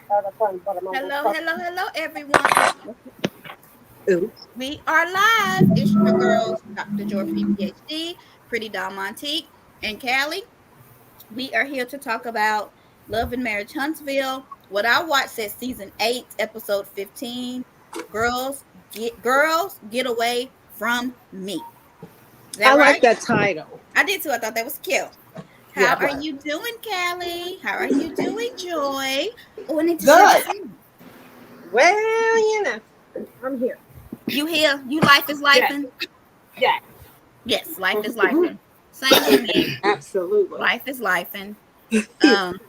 Hello, everyone. Oops. We are live. It's your girls, Dr. Georgie, PhD, Pretty Don Montique, and Callie. We are here to talk about Love and Marriage Huntsville. What I watched at season 8, episode 15. Get away from me. Is that I like right? that title. I did too. I thought that was cute. Yeah, How are but you doing, Callie? How are you doing, Joy? Oh, I need to share the good. screen. Well, I'm here. You here? You life is Yes, lifing? yes, Yes, life is lifing. Same with me. absolutely. Life is lifing. Um,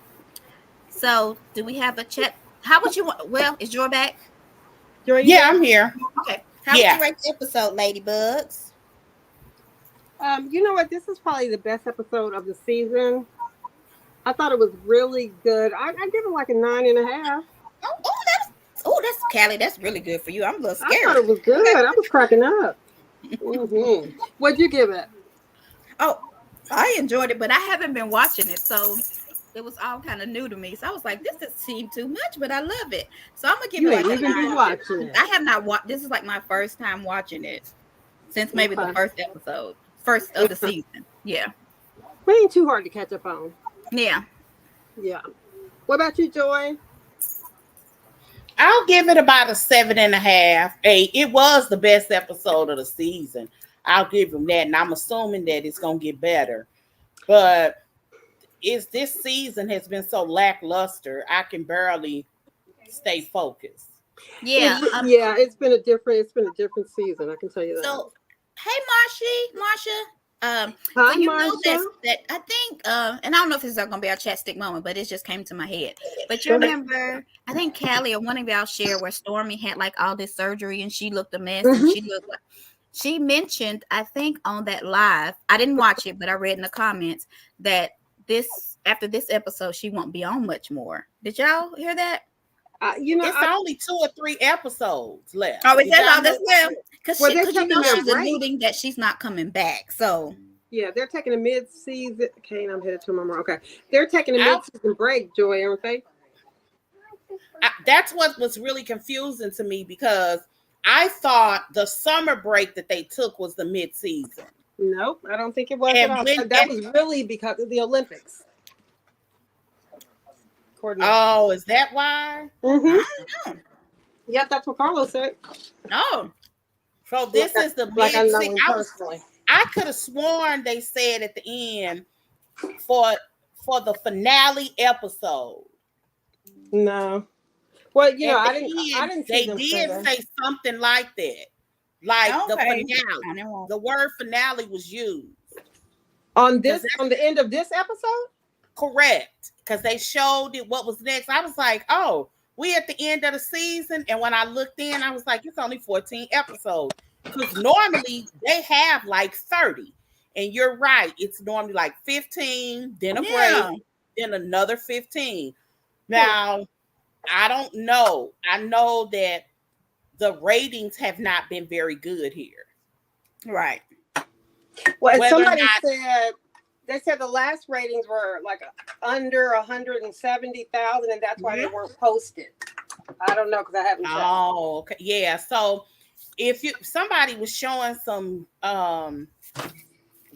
so do we have a chat? How would you want? Well, is Joy back? Joy, you Yeah, there? I'm here. Okay. How would Yeah. you rate the episode, Ladybugs? You know what? This is probably the best episode of the season. I thought it was really good. I give it like a 9.5. That's Callie. That's really good for you. I'm a little I thought scared. it was good. I was cracking up. What'd you give it? Oh, I enjoyed it, but I haven't been watching it, so it was all kind of new to me. So I was like, this doesn't seem too much, but I love it. So I'm gonna give You it ain't like a even been 9. watching it. I have not watched. This is like my first time watching it since maybe the Okay. first episode, first of the season. Yeah, We ain't too hard to catch up on. yeah. Yeah. What about you, Joy? I'll give it about a 7.5. It was the best episode of the season. I'll give them that. And I'm assuming that it's gonna get better. But this season has been so lackluster, I can barely stay focused. Yeah. It's been a different season. I can tell you that. So, hey, Marsha. So Hi, you know Marsha. that I think, and I don't know if this is gonna be our chat stick moment, but it just came to my head. But you Go ahead. remember, I think Callie or one of y'all shared where Stormy had like all this surgery and she looked a mess and Mhm. she looked like she mentioned, I think on that live, I didn't watch it, but I read in the comments that this after this episode she won't be on much more. Did y'all hear that? It's only 2 or 3 episodes left. Oh, is Did that y'all all know this well? that? well, they're Because you taking know their she's break. alluding that she's not coming back. So Yeah, they're taking a mid-season. Okay, I'm headed to my mom. Okay, they're taking a I, mid-season break, Joy, aren't they? that's what was really confusing to me because I thought the summer break that they took was the mid-season. Nope, I don't think it was at And all. when That was really because of the Olympics. oh, is that why? Mm-hmm. I don't know. Yep, that's what Carlos said. Oh, So this is the Like I know mid-season. him personally. I could have sworn they said at the end for the finale episode. No. Well, At I the didn't see they them say did that. say something like that. Like the okay. finale. The word finale was used. On Because the end of this episode? correct. Because they showed it what was next. I was like, oh, we at the end of the season. And when I looked in, I was like, it's only 14 episodes. Because normally they have like 30. And you're right. It's normally like 15, then a Yeah. break, then another 15. Now, I don't know. I know that the ratings have not been very good here. Right. Well, and Whether or somebody not, said they said the last ratings were like under 170,000, and that's why they weren't posted. I don't know because I haven't checked. oh, okay. Yeah. So if somebody was showing some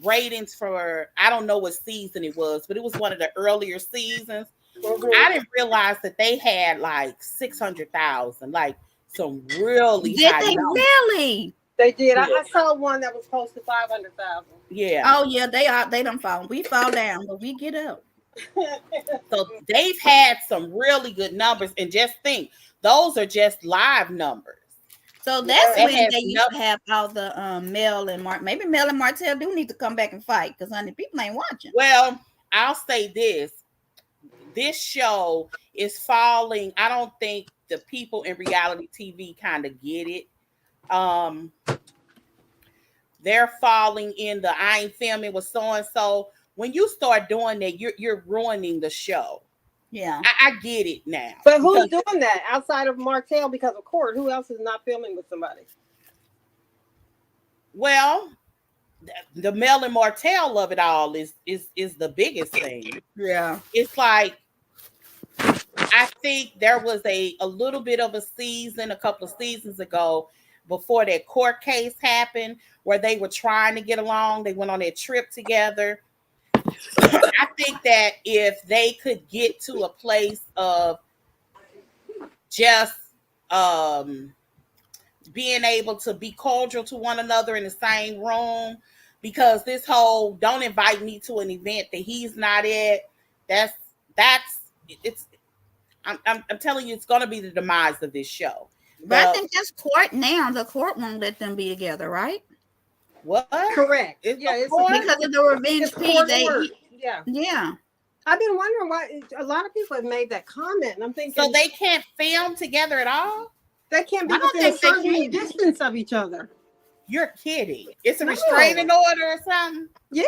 ratings for, I don't know what season it was, but it was one of the earlier seasons. I didn't realize that they had like 600,000, like some really Did high they numbers. really? They did. Yeah. I saw one that was posted 500,000. Yeah. Oh yeah, they are. They don't fall. We fall down, but we get up. So they've had some really good numbers, and just think, those are just live numbers. So that's That when has they used to have all the Mel and Mart. Maybe Mel and Martell do need to come back and fight because honey, people ain't watching. Well, I'll say this show is falling. I don't think the people in reality TV kind of get it. They're falling in the I ain't filming with so and so. When you start doing that, you're ruining the show. Yeah. I get it now. But who's doing that outside of Martell because of court? Who else is not filming with somebody? Well, the Mel and Martell of it all is the biggest thing. Yeah. It's like I think there was a little bit of a season a couple of seasons ago before that court case happened where they were trying to get along. They went on that trip together. I think that if they could get to a place of just um being able to be cordial to one another in the same room, because this whole don't invite me to an event that he's not at, that's it's I'm telling you, it's going to be the demise of this show. But I The think that's court now. The court won't let them be together, right? what Correct. is Yeah, the court? Because of the revenge it's P. court ordered. Yeah. Yeah. I've been wondering why a lot of people have made that comment, and I'm So thinking they can't film together at all? they can't be I don't within a think they certain can. distance of each other. You're kidding. It's a No. restraining order or something? Yes.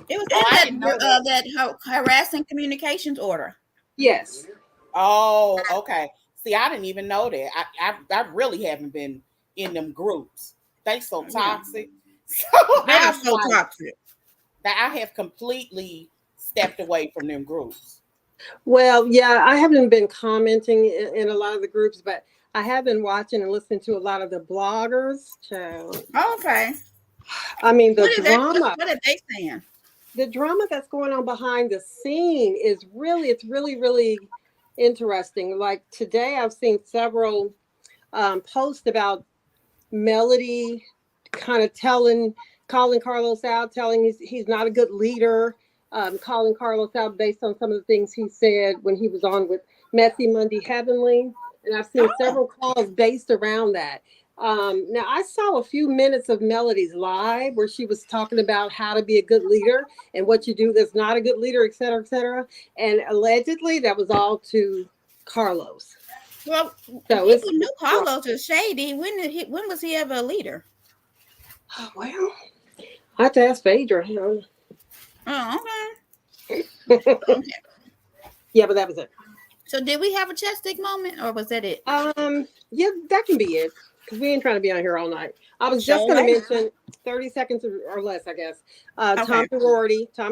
It was Oh, I in didn't know that. that harassing communications order. Yes. Oh, okay. See, I didn't even know that. I really haven't been in them groups. They so Yeah. toxic. So They are I'm so like, toxic. that I have completely stepped away from them groups. Well, yeah, I haven't been commenting in a lot of the groups, but I have been watching and listening to a lot of the bloggers. So, Okay. I mean, What is that? What are they saying? the drama that's going on behind the scene is really interesting. Like today, I've seen several posts about Melody kind of calling Carlos out, telling he's not a good leader, calling Carlos out based on some of the things he said when he was on with Messy Monday Heavenly. And I've seen Oh, several calls based around that. Now, I saw a few minutes of Melody's live where she was talking about how to be a good leader and what you do that's not a good leader, et cetera, et cetera. And allegedly, that was all to Carlos. well, So people knew Carlos was shady. When was he ever a leader? well, I have to ask Phaedra. You know. Oh, okay. Okay. Yeah, but that was it. So did we have a chapstick moment, or was that it? Yeah, that can be it. Because we ain't trying to be on here all night. I was just Sure. going to mention 30 seconds or less, I guess. Okay. Tom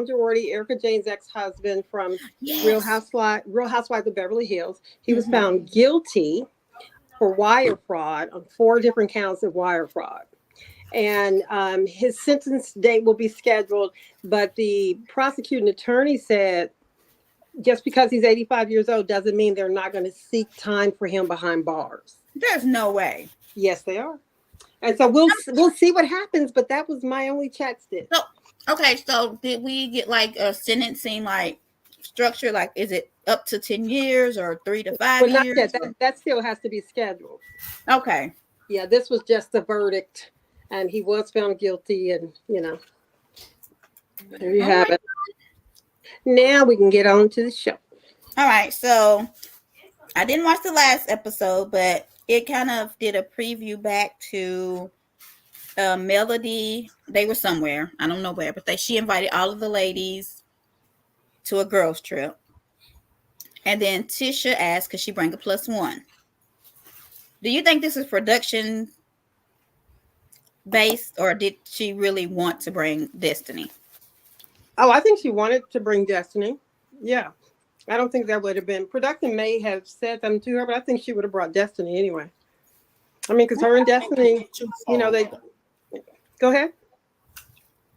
Girardi, Erica Jane's ex-husband from Real Yes. Housewives of Beverly Hills. He was Mhm. found guilty for wire fraud on 4 different counts of wire fraud. And his sentence date will be scheduled, but the prosecuting attorney said just because he's 85 years old doesn't mean they're not going to seek time for him behind bars. There's no way. Yes, they are. And so we'll see what happens, but that was my only chapstick. So okay. So did we get like a sentencing like structure? Like, is it up to 10 years or 3 to 5 Well, not years? yet. That still has to be scheduled. Okay. Yeah, this was just a verdict, and he was found guilty, and there you All have right. it. Now we can get on to the show. All right. So I didn't watch the last episode, but it kind of did a preview back to Melody. They were somewhere, I don't know where, but she invited all of the ladies to a girls trip, and then Tisha asked, "Could she bring a +1?" Do you think this is production based, or did she really want to bring Destiny? Oh, I think she wanted to bring Destiny. Yeah. I don't think that would have been production may have said something to her, but I think she would have brought Destiny anyway. I mean, because her and Destiny, they go ahead.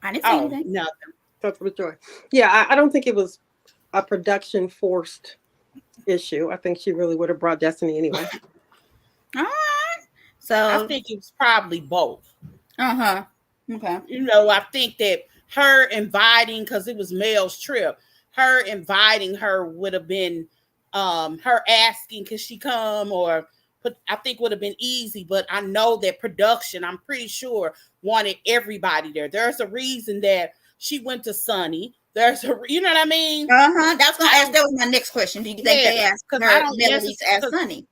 I didn't say Oh, anything. nothing. That's with joy. Yeah, I don't think it was a production forced issue. I think she really would have brought Destiny anyway. All right. So I think it was probably both. okay. I think that her inviting, because it was Mel's trip, her inviting her would have been her asking, could she come, or I think would have been easy. But I know that production, I'm pretty sure, wanted everybody there. There's a reason that she went to Sunny. There's you know what I mean? That's gonna ask. That was my next question. Do you think they asked her Melody to ask Sunny?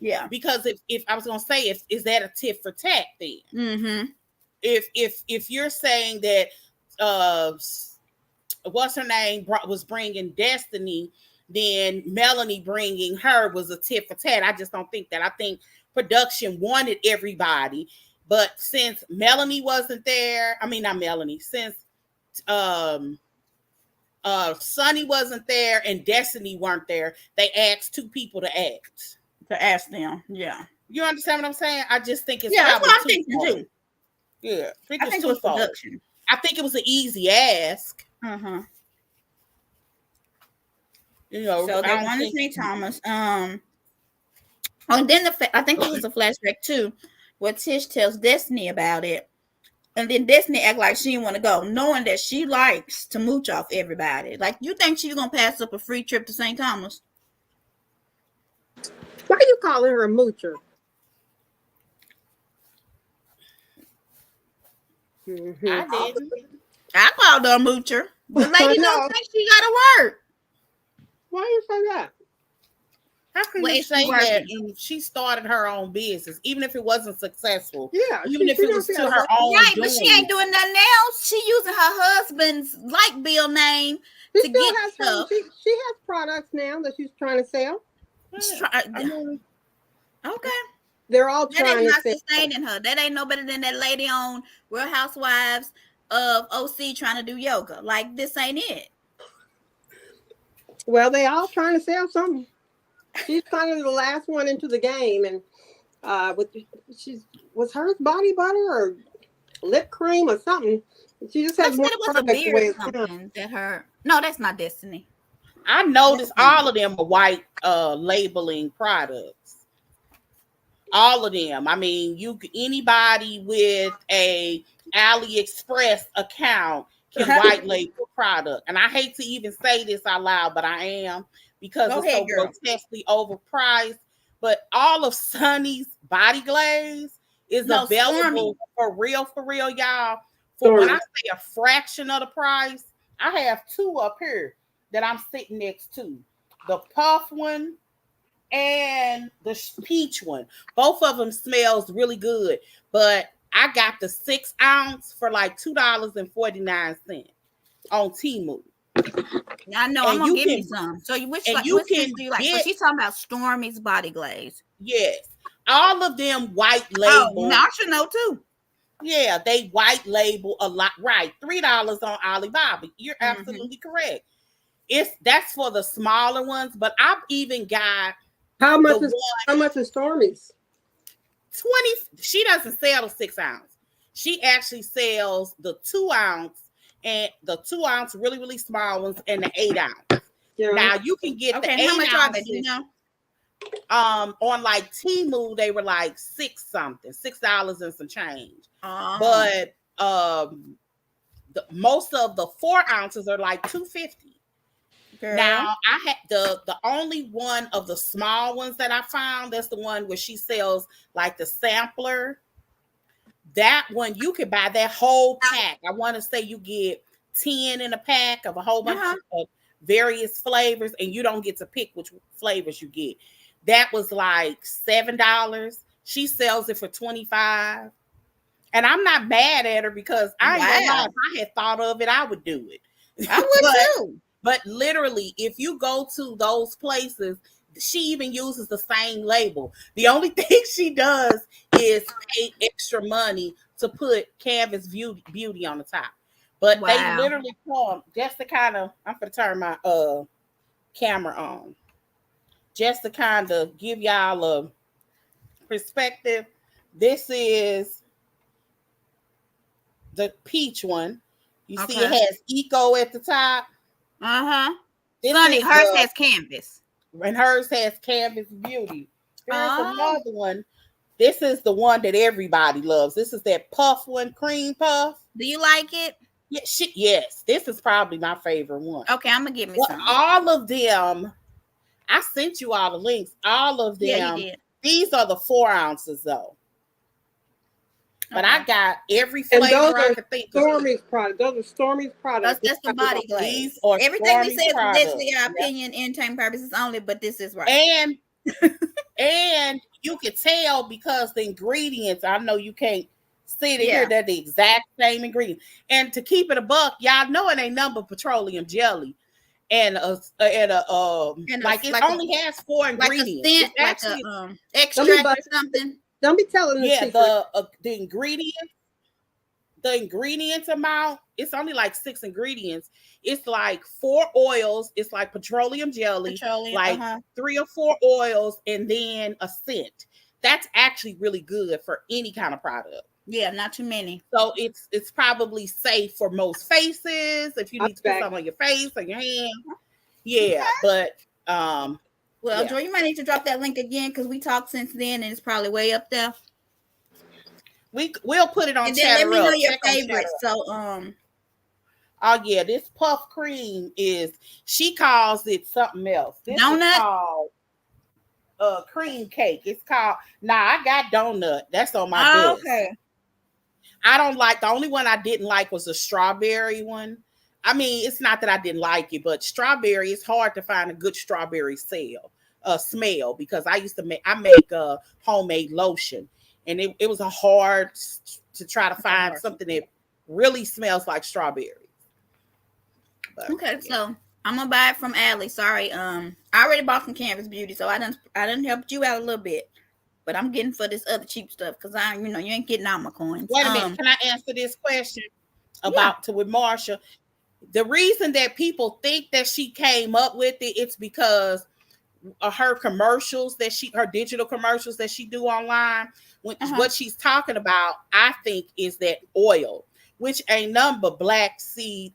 Yeah. Because if I was gonna say, is that a tit for tat then? Mm-hmm. If you're saying that what's her name was bringing Destiny, then Melanie bringing her was a tit for tat. I just don't think that. I think production wanted everybody, but since Melanie wasn't there, I mean not Melanie, since Sunny wasn't there and Destiny weren't there, they asked two people to ask them. Yeah. You understand what I'm saying? I just think it's Yeah, that's probably what I'm thinking too. Yeah, I think it was production. I think it was an easy ask. Uh-huh. You know, So they wanted to see Thomas. And then I think it was a flashback too, where Tish tells Destiny about it. And then Destiny act like she didn't want to go, knowing that she likes to mooch off everybody. Like, you think she's going to pass up a free trip to St. Thomas? Why are you calling her a moocher? Mm-hmm. I didn't. I called her a moocher. The lady don't think she got to work. Why you say that? How can you say that? She started her own business, even if it wasn't successful. Yeah, even if it was to her own. Right, but she ain't doing nothing else. She using her husband's light bill name to get stuff. She has products now that she's trying to sell. Okay. They're all trying to sell. That is not sustaining her. That ain't no better than that lady on Real Housewives of OC trying to do yoga. Like, this ain't it. Well, they all trying to sell something. She's kind of the last one into the game, and was hers body butter or lip cream or something. She just has more product or something that her. No, that's not Destiny. I noticed all of them are white labeling products. All of them. I mean, anybody with a AliExpress account can white label product, and I hate to even say this out loud, but I am. Because it's so grotesquely overpriced. But all of Sunny's body glaze is available for real, y'all. When I say a fraction of the price, I have two up here that I'm sitting next to. The puff one and the peach one. Both of them smells really good. But I got the 6 ounce for like $2.49 on Temu. I know. I'm gonna give you some. So which do you like? So she's talking about Stormy's body glaze. Yes, all of them white label. Oh, now I should know too. Yeah, they white label a lot. Right, $3 on Alibaba. You're absolutely correct. That's for the smaller ones, but I've even got how much is Stormy's? 20. She doesn't sell the 6 ounce. She actually sells the 2 ounce. And the 2 ounce, really, really small ones, and the 8 ounce. Yeah. Now you can get the 8 how much ounces, are they? Do you know? On like Temu, they were like $6 and some change. But most of the 4 ounces are like $2.50. Now I had the only one of the small ones that I found. That's the one where she sells like the sampler. That one, you could buy that whole pack. I want to say you get 10 in a pack of a whole bunch of various flavors, and you don't get to pick which flavors you get. That was like $7. She sells it for $25. And I'm not mad at her because I ain't gonna lie, if I had thought of it, I would do it. I would too. But literally, if you go to those places, she even uses the same label. The only thing she does is pay extra money to put Canvas Beauty on the top. But they literally come just to kind of, I'm going to turn my camera on. Just to kind of give y'all a perspective. This is the peach one. You see it has Eco at the top. Hers has Canvas. And hers has Canvas Beauty. There's another one. This is the one that everybody loves. This is that puff one, cream puff. Do you like it? Yeah, yes. This is probably my favorite one. Okay, I'm gonna give me some. All of them, I sent you all the links. All of them. Yeah, you did. These are the 4 ounces though. But I got every flavor I could think of. Stormy's product. Those are Stormy's products. That's the body glaze. Everything we say is basically our opinion, entertainment purposes only, but this is right. And you can tell because the ingredients, I know you can't see it here, they're the exact same ingredients. And to keep it a buck, y'all know it ain't nothing but petroleum jelly. And it only has 4 ingredients. Like a extract or something. Don't be telling me. Yeah, the ingredients. the ingredients amount, it's only like 6 ingredients. It's like 4 oils. It's like petroleum jelly, Petroleum. like 3 or 4 oils, and then a scent. That's actually really good for any kind of product. Yeah, not too many. So it's probably safe for most faces if you need to put something on your face or your hand. Yeah, Okay. but well, yeah. Joy, you might need to drop that link again because we talked since then and it's probably way up there. We'll put it on And then let Chatter me know Up. your Check on favorites. Chatter Up. So Oh yeah, this puff cream is, she calls it something else. This donut? is called cream cake. It's called, I got donut. That's on my best. Okay. I don't like, the only one I didn't like was a strawberry one. I mean, it's not that I didn't like it, but strawberry, it's hard to find a good strawberry smell because I make homemade lotion, and it was a hard to try to find something that really smells like strawberry. But, okay, so I'm gonna buy it from Allie. Sorry, I already bought from Canvas Beauty, so I done helped you out a little bit, but I'm getting for this other cheap stuff because you ain't getting all my coins. Wait a minute, can I answer this question with Marsha? The reason that people think that she came up with it, it's because of her commercials her digital commercials that she do online. What she's talking about, I think, is that oil, which ain't nothing but not black seed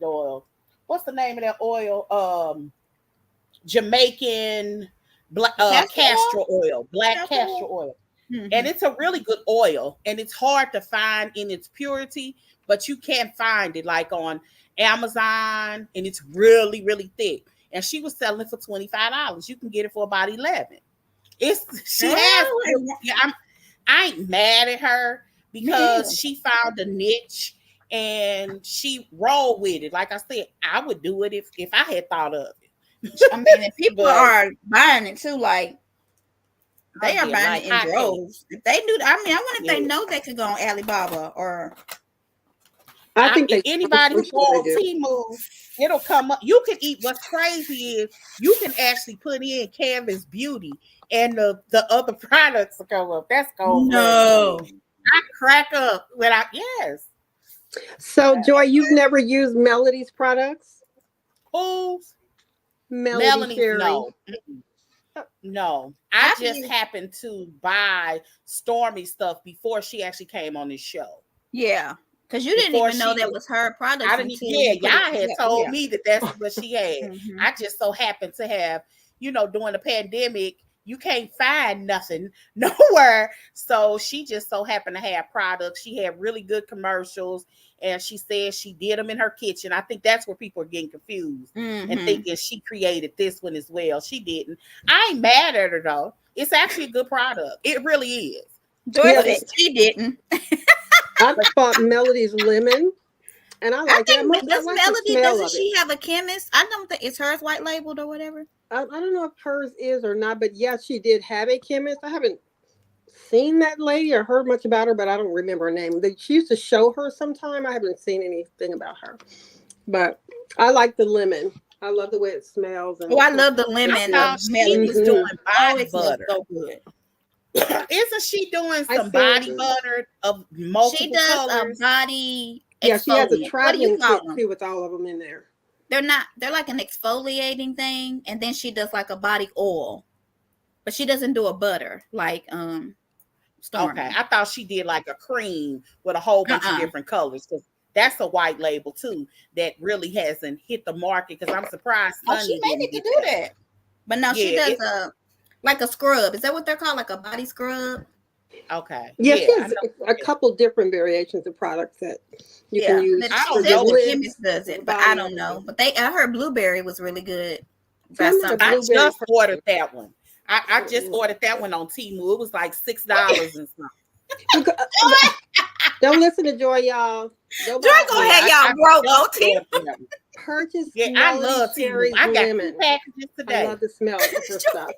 oil. What's the name of that oil? Jamaican castor oil, black castor oil. Mm-hmm. And it's a really good oil, and it's hard to find in its purity, but you can find it like on Amazon, and it's really, really thick. And she was selling it for $25. You can get it for about $11. I ain't mad at her because she found a niche and she rolled with it. Like I said, I would do it if I had thought of it. I mean, if people are buying it too, like they are buying it in droves. If they do, I wonder if they know they could go on Alibaba or. I think anybody who on Temu, it'll come up. You can eat. What's crazy is you can actually put in Canvas Beauty and the other products will come up. That's going no. I crack up yes. So Joy, you've never used Melody's products? Who's Melody? No. I just happened to buy Stormy stuff before she actually came on this show. Yeah. Because you didn't even know that was her product. Y'all had told me that that's what she had. Mm-hmm. I just so happened to have, during the pandemic, you can't find nothing nowhere. So she just so happened to have products. She had really good commercials, and she said she did them in her kitchen. I think that's where people are getting confused and thinking she created this one as well. She didn't. I ain't mad at her though. It's actually a good product. It really is. She didn't. I bought Melody's lemon, and I like that. Doesn't she have a chemist? I don't think it's hers white labeled or whatever. I don't know if hers is or not, but yes, she did have a chemist. I haven't seen that lady or heard much about her, but I don't remember her name. She used to show her sometime. I haven't seen anything about her, but I like the lemon. I love the way it smells. I love the lemon. She's doing body butter. So good. Isn't she doing some body butter of multiple She does colors? A body. Yeah, she has a traveling kit too with all of them in there. They're like an exfoliating thing, and then she does like a body oil, but she doesn't do a butter like Stormy. Okay, I thought she did like a cream with a whole bunch of different colors, because that's a white label too that really hasn't hit the market. Because I'm surprised Sunni she may need to do that. But no, she does like a scrub. Is that what they're called? Like a body scrub? Okay. Yeah, she has a couple different variations of products that you can use. I don't know what chemist does it, but I don't know. But I heard blueberry was really good. I just ordered that one. I just ordered that one on Temu. It was like $6 and something. Don't listen to Joy, y'all. Joy gonna have y'all broke on Temu. Purchase. I love Temu. I got 2 packages today. I love the smell of her stuff.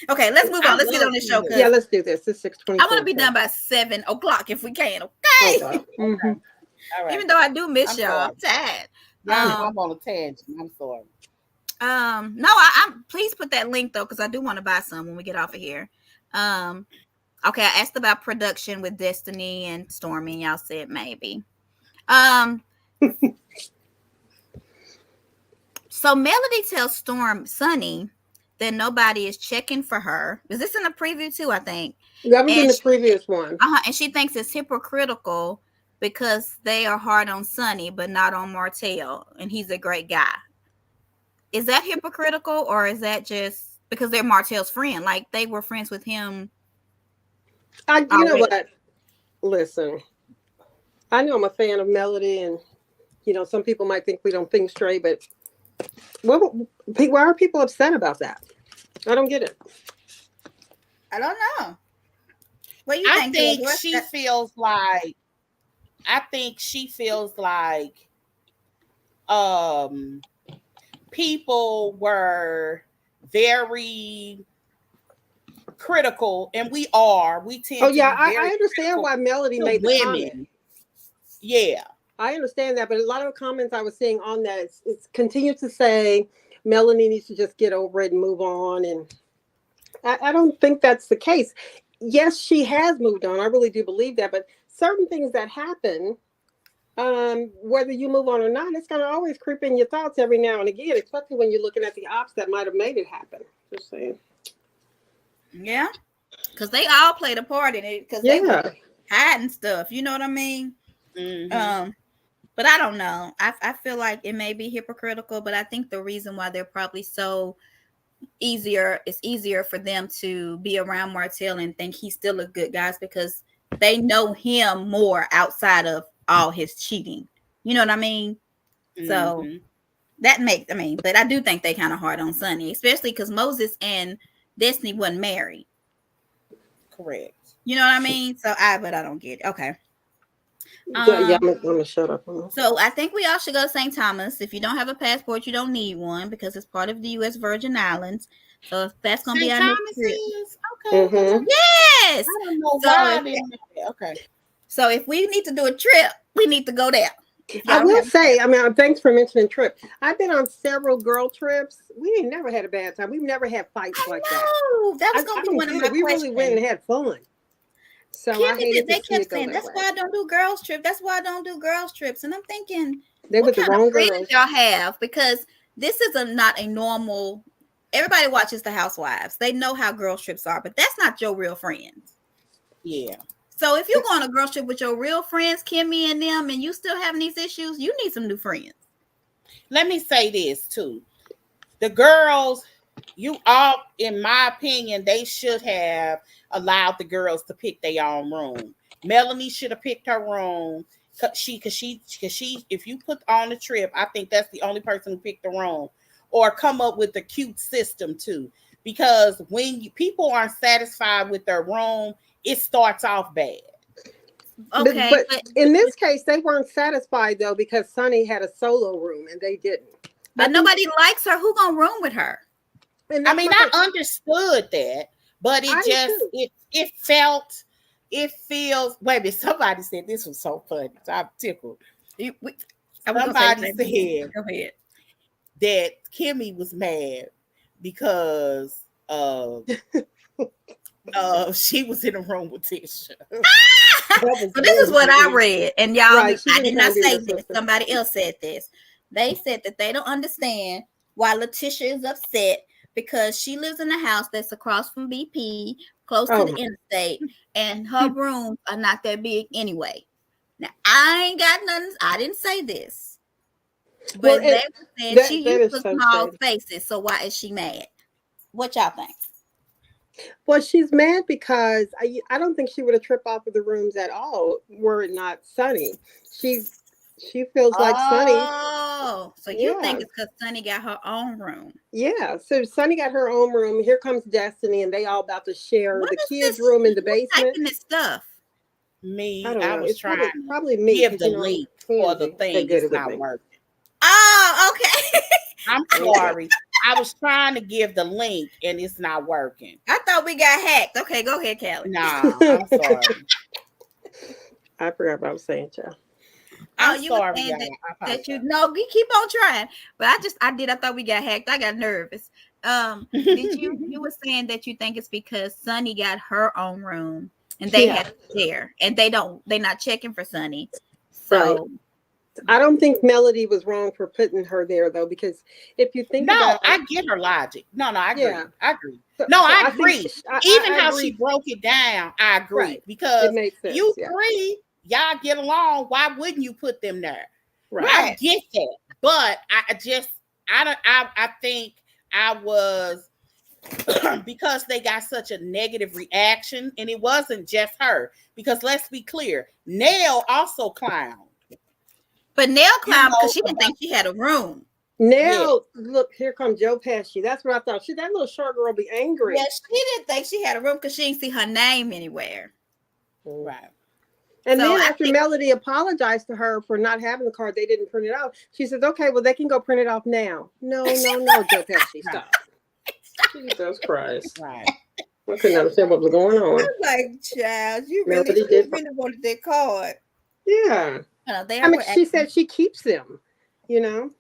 Okay, let's move on. Let's get on the show. Yeah, let's do this. It's 6:20. I want to be done by 7 o'clock if we can. Okay. Okay. All right. Even though I do miss y'all, I'm tired. I'm on a tangent. I'm sorry. No, I'm please put that link though, because I do want to buy some when we get off of here. Okay, I asked about production with Destiny and Stormy, and y'all said maybe. Um, so Melody tells Sunny that nobody is checking for her. Is this in a preview too? I think. That was in And the previous one. and she thinks it's hypocritical because they are hard on Sunny but not on Martell, and he's a great guy. Is that hypocritical, or is that just because they're Martell's friend? Like they were friends with him You know already. what? Listen, I know I'm a fan of Melody, and some people might think we don't think straight, but why are people upset about that? I don't get it. I don't know. What do you I think, George? think she feels like I think she feels like um people were very critical, and we Oh tend to yeah, be I very understand critical why Melody to made the comment. women. Yeah. I understand that, but a lot of comments I was seeing on that, it's continued to say Melanie needs to just get over it and move on, and I don't think that's the case. Yes, she has moved on. I really do believe that, but certain things that happen, whether you move on or not, it's going to always creep in your thoughts every now and again, especially when you're looking at the ops that might have made it happen. Just saying. Yeah, because they all played a part in it because they were Yeah. hiding stuff. You know what I mean? Mm-hmm. But I don't know. I feel like it may be hypocritical, but I think the reason why they're probably so it's easier for them to be around Martell and think he's still a good guy is because they know him more outside of all his cheating. You know what I mean? So Mm-hmm. but I do think they kind of hard on Sunny, especially because Moses and Destiny wasn't married. Correct. You know what I mean? But I don't get it. Okay. Yeah, Um, I'm gonna shut up. so I think we all should go to St. Thomas. If you don't have a passport, you don't need one because it's part of the U.S. Virgin Islands. So if that's gonna be St. our next Thomas trip. is okay. Mm-hmm. Yes. I don't know So why if, I didn't know that. Okay. so if we need to do a trip, we need to go there. If I y'all don't will have a say, passport. I mean, thanks for mentioning trip. I've been on several girl trips. We ain't never had a bad time. We've never had fights I like that. know that was gonna I be don't one of get my it. We really went questions. and had fun. So I Kimmy, hated to they see kept it go saying that that's way. why I don't do girls trip. That's why I don't do girls trips. And I'm thinking, They what were the kind of wrong friends girls. y'all have? Because this is not a normal. Everybody watches the Housewives. They know how girls trips are, but that's not your real friends. Yeah. So if you go on a girls trip with your real friends, Kimmy and them, and you still having these issues, you need some new friends. Let me say this too. The girls, you all, in my opinion, they should have allowed the girls to pick their own room. Melanie should have picked her room. Cause she, if you put on the trip, I think that's the only person who picked the room, or come up with a cute system too. Because when people aren't satisfied with their room, it starts off bad. Okay, But in this case, they weren't satisfied though because Sunny had a solo room and they didn't. I but think, nobody likes her. Who gonna room with her? and I that's mean, my I thing. understood that, but I it do just too. it feels. Wait, somebody said this was so funny. So I'm tickled. I was gonna say the Somebody same thing. said Go ahead. that Kimmy was mad because she was in a room with Tisha. That was So this is what I hilarious. read, and y'all, Right. She I didn't did try not to be say their this. sister. Somebody else said this. They said that they don't understand why Letitia is upset because she lives in a house that's across from BP, close to Oh the my. interstate, and her rooms are not that big anyway. Now I ain't got nothing. I didn't say this, Well, but they it, were saying she that used is to so small shady. spaces. So why is she mad? What y'all think? Well, she's mad because I don't think she would have tripped off of the rooms at all were it not Sunny. She she feels like Sunny. Oh, so you Yeah, think it's because Sunny got her own room? yeah. So Sunny got her own room. Here comes Destiny, and they all about to share What the is kids' this? room in the Who's basement. typing this stuff? I Me, don't I know. was It's trying to probably me give because the link I'm for the handsy. Okay, thing. good. It's It was not me. working. Oh, okay. I'm Okay. sorry. I was trying to give the link and it's not working. I thought we got hacked. Okay, go ahead, Callie. Nah, I'm sorry. I forgot what I was saying, child. Oh, I'm you were sorry, saying y'all. I that you apologize. know we keep on trying, but I thought we got hacked. I got nervous. Did you were saying that you think it's because Sunny got her own room and they Yeah, had to share, and they're not checking for Sunny. right. So I don't think Melody was wrong for putting her there though, because if you think No, about, I get her logic. No, I yeah, agree. I agree. so, No, so I I think agree. Even I how she agree. broke it down, I agree. Right. It Because made sense. you Yeah. three, y'all get along. Why wouldn't you put them there? Right. I right. get that. But I just I don't I think I was because they got such a negative reaction, and it wasn't just her. Because let's be clear, Nell also clowned, But Nell you climbed because know, she didn't about think she had a room. yeah. Now, look, here comes Joe Pesci. That's what I thought. That little short girl be Yeah, angry. she didn't think she had a room because she didn't see her name anywhere. Mm. Right. And So then I after think Melody apologized to her for not having the card, they didn't print it out. She says, "Okay, well they can go print it off now." No, no, no, Joe Pesci, Right. stop. Jesus Christ! Right. I couldn't understand what was going I on. was like, child, Melody you did. really wanted that card. Yeah. They I mean, were she acting. said she keeps them,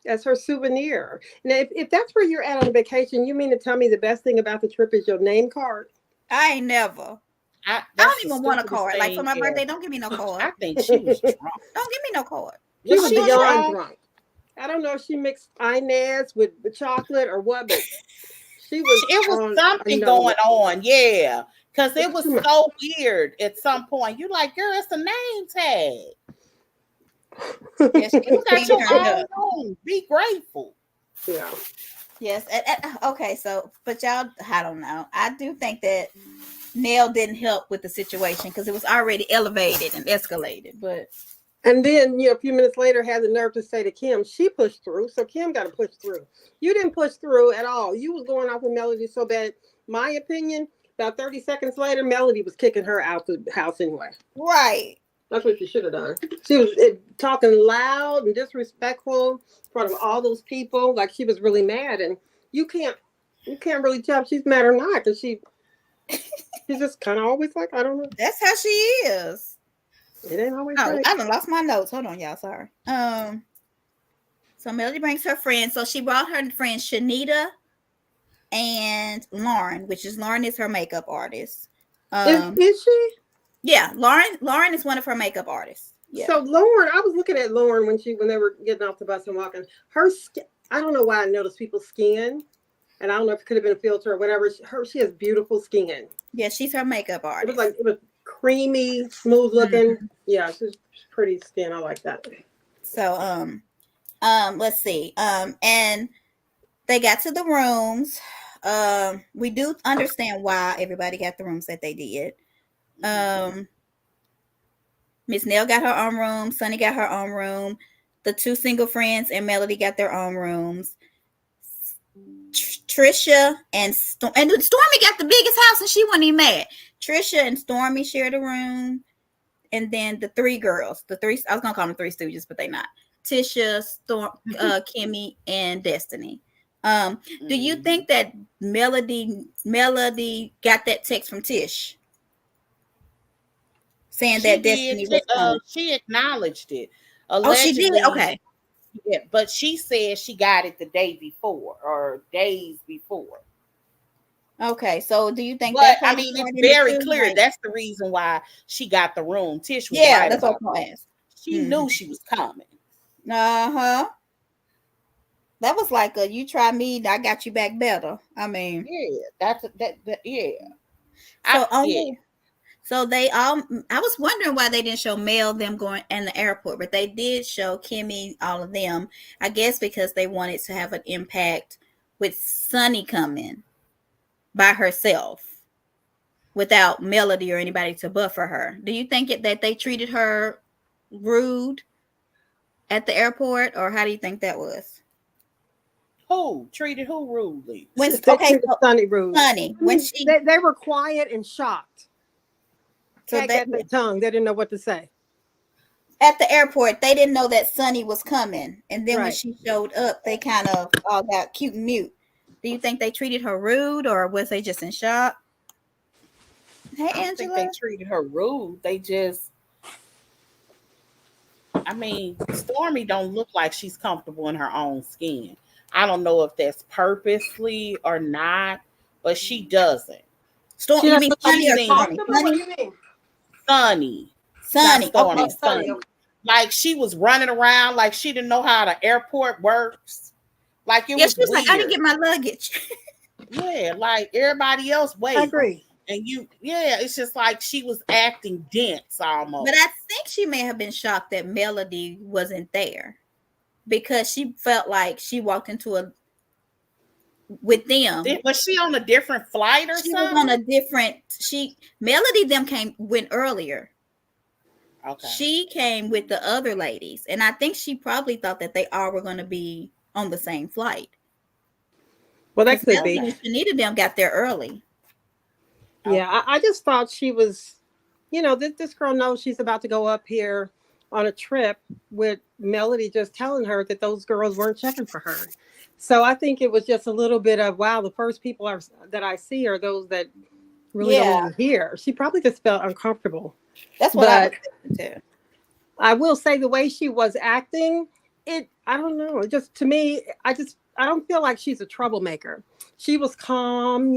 as her souvenir. Now, if that's where you're at on vacation, you mean to tell me the best thing about the trip is your name card? I ain't never. I That's don't the even want a stupidest card. Like for thing my birthday, ever. don't give me no card. I think she was drunk. Don't give me no card. She Was was I'm she going to work. beyond drunk? drunk. I don't know if she mixed Inez with chocolate or what, but she was It was on something another going level. on, yeah. Because It it was was too much. so weird at some point. You like, girl, it's a name tag. Yeah, she You was got being your turned own up. room. Be grateful. Yeah. Yes. Okay. So, but y'all, I don't know. I do think that Nell didn't help with the situation because it was already elevated and escalated. But And then, a few minutes later, had the nerve to say to Kim, she pushed through. So Kim got to push through. You didn't push through at all. You was going off with Melody so bad. My opinion, about 30 seconds later, Melody was kicking her out the house anyway. right. That's what she should have done. She was talking loud and disrespectful in front of all those people, like she was really mad. And you can't, you can't really tell if she's mad or not, because she's just kind of always like, I don't know. That's how she is. It ain't always Oh, right. I done lost my notes. Hold on, y'all. Sorry. So Melody brings her friends. So she brought her friends Shanita and Lauren, which is Lauren is her makeup artist. Is she? Yeah, Lauren is one of her makeup artists. Yeah. So Lauren, I was looking at Lauren when they were getting off the bus and walking. Her skin, I don't know why I noticed people's skin, and I don't know if it could have been a filter or whatever. She has beautiful skin. Yeah, she's her makeup artist. It was creamy, smooth looking. Mhm. Yeah, she's pretty skin. I like that. So let's see. And they got to the rooms. We do understand why everybody got the rooms that they did. Miss Nell got her own room. Sunny got her own room. The two single friends and Melody got their own rooms. Trisha and Stormy got the biggest house, and she wasn't even mad. Trisha and Stormy shared a room, and then the three girls, I was gonna call them three stooges, but they not. Tisha, Kimmi, and Destiny. Do you think that Melody got that text from Tish saying She that did. Destiny was coming? She acknowledged it. Oh, she did. Allegedly, Okay. yeah, but she said she got it the day before or days before. Okay. So, do you think But that I played a mean, it's part in it very too? clear Like, that's the reason why she got the room. Tish was yeah, right that's what about I'm that. gonna ask. She knew she was coming. Uh huh. That was like a you try me, I got you back better. I mean, Yeah, that yeah. so Yeah. only so they all. I was wondering why they didn't show Mel them going in the airport, but they did show Kimmi all of them. I guess because they wanted to have an impact with Sunny coming by herself without Melody or anybody to buffer her. Do you think that they treated her rude at the airport, or how do you think that was? Who treated who rudely? When They okay, treated so Sunny rude. Sunny I when mean, she they were quiet and shocked. so Tag that that their tongue. They didn't know what to say. at the airport they didn't know that Sunny was coming, and then when Right. she showed up, they kind of all got cute and mute. Do you think they treated her rude, or was they just in shock? Hey, I don't think they Angela. treated her rude. They just, I mean, Stormy don't look like she's comfortable in her own skin. I don't know if that's purposely or not, but she doesn't. Storm, She you doesn't mean look like Sunny She or she's seems Stormy? comfortable. What do Sunny? you mean? Sunny, not Sunny. Oh, Stormy, Okay. Sunny. Sunny. Okay. Like she was running around like she didn't know how the airport works. Like it Yeah, was she was like, I didn't weird. get my luggage. Yeah, like everybody else I wait. agree. And yeah, it's just like she was acting dense But almost. I think she may have been shocked that Melody wasn't there because she felt like she walked into a with them. Was she on a different flight or She was on something? a different. She Melody them went earlier. Okay. She came with the other ladies, and I think she probably thought that they all were going to be on the same flight Well, that because could Melody be. and Shanita them got there early. Yeah, I just thought she was, this girl knows she's about to go up here on a trip with Melody just telling her that those girls weren't checking for her. So I think it was just a little bit of, wow, the first people that I see are those that really don't Yeah, even hear. She probably just felt uncomfortable. that's what I was But thinking too. I will say the way she was acting, I don't know. It just, to me, I don't feel like she's a troublemaker. She was calm,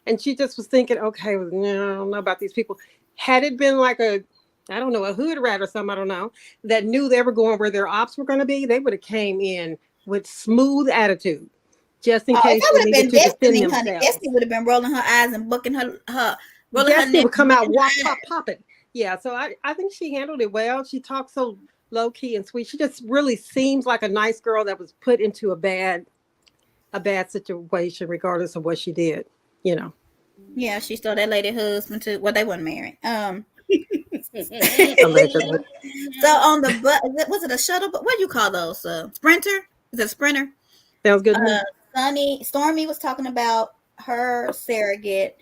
and she just was thinking, okay, well, I don't know about these people. Had it been like I don't know, a hood rat or something, I don't know, that knew they were going where their ops were going to be, they would have came in with smooth attitude, just in Oh, if case I they would have needed been to defend Destiny, honey, themselves. Destiny would have been rolling her eyes and bucking her rolling her Destiny neck would and come out, bucking walk, her eyes. pop, popping. Yeah, so I think she handled it well. She talked so low key and sweet. She just really seems like a nice girl that was put into a bad situation, regardless of what she did. You know. Yeah, she stole that lady husband too. Well, they weren't married. Allegedly. So on the bus, was it a shuttle? But what do you call those? Sprinter? Is it a sprinter? Sounds good to me. Uh, Stormy was talking about her surrogate,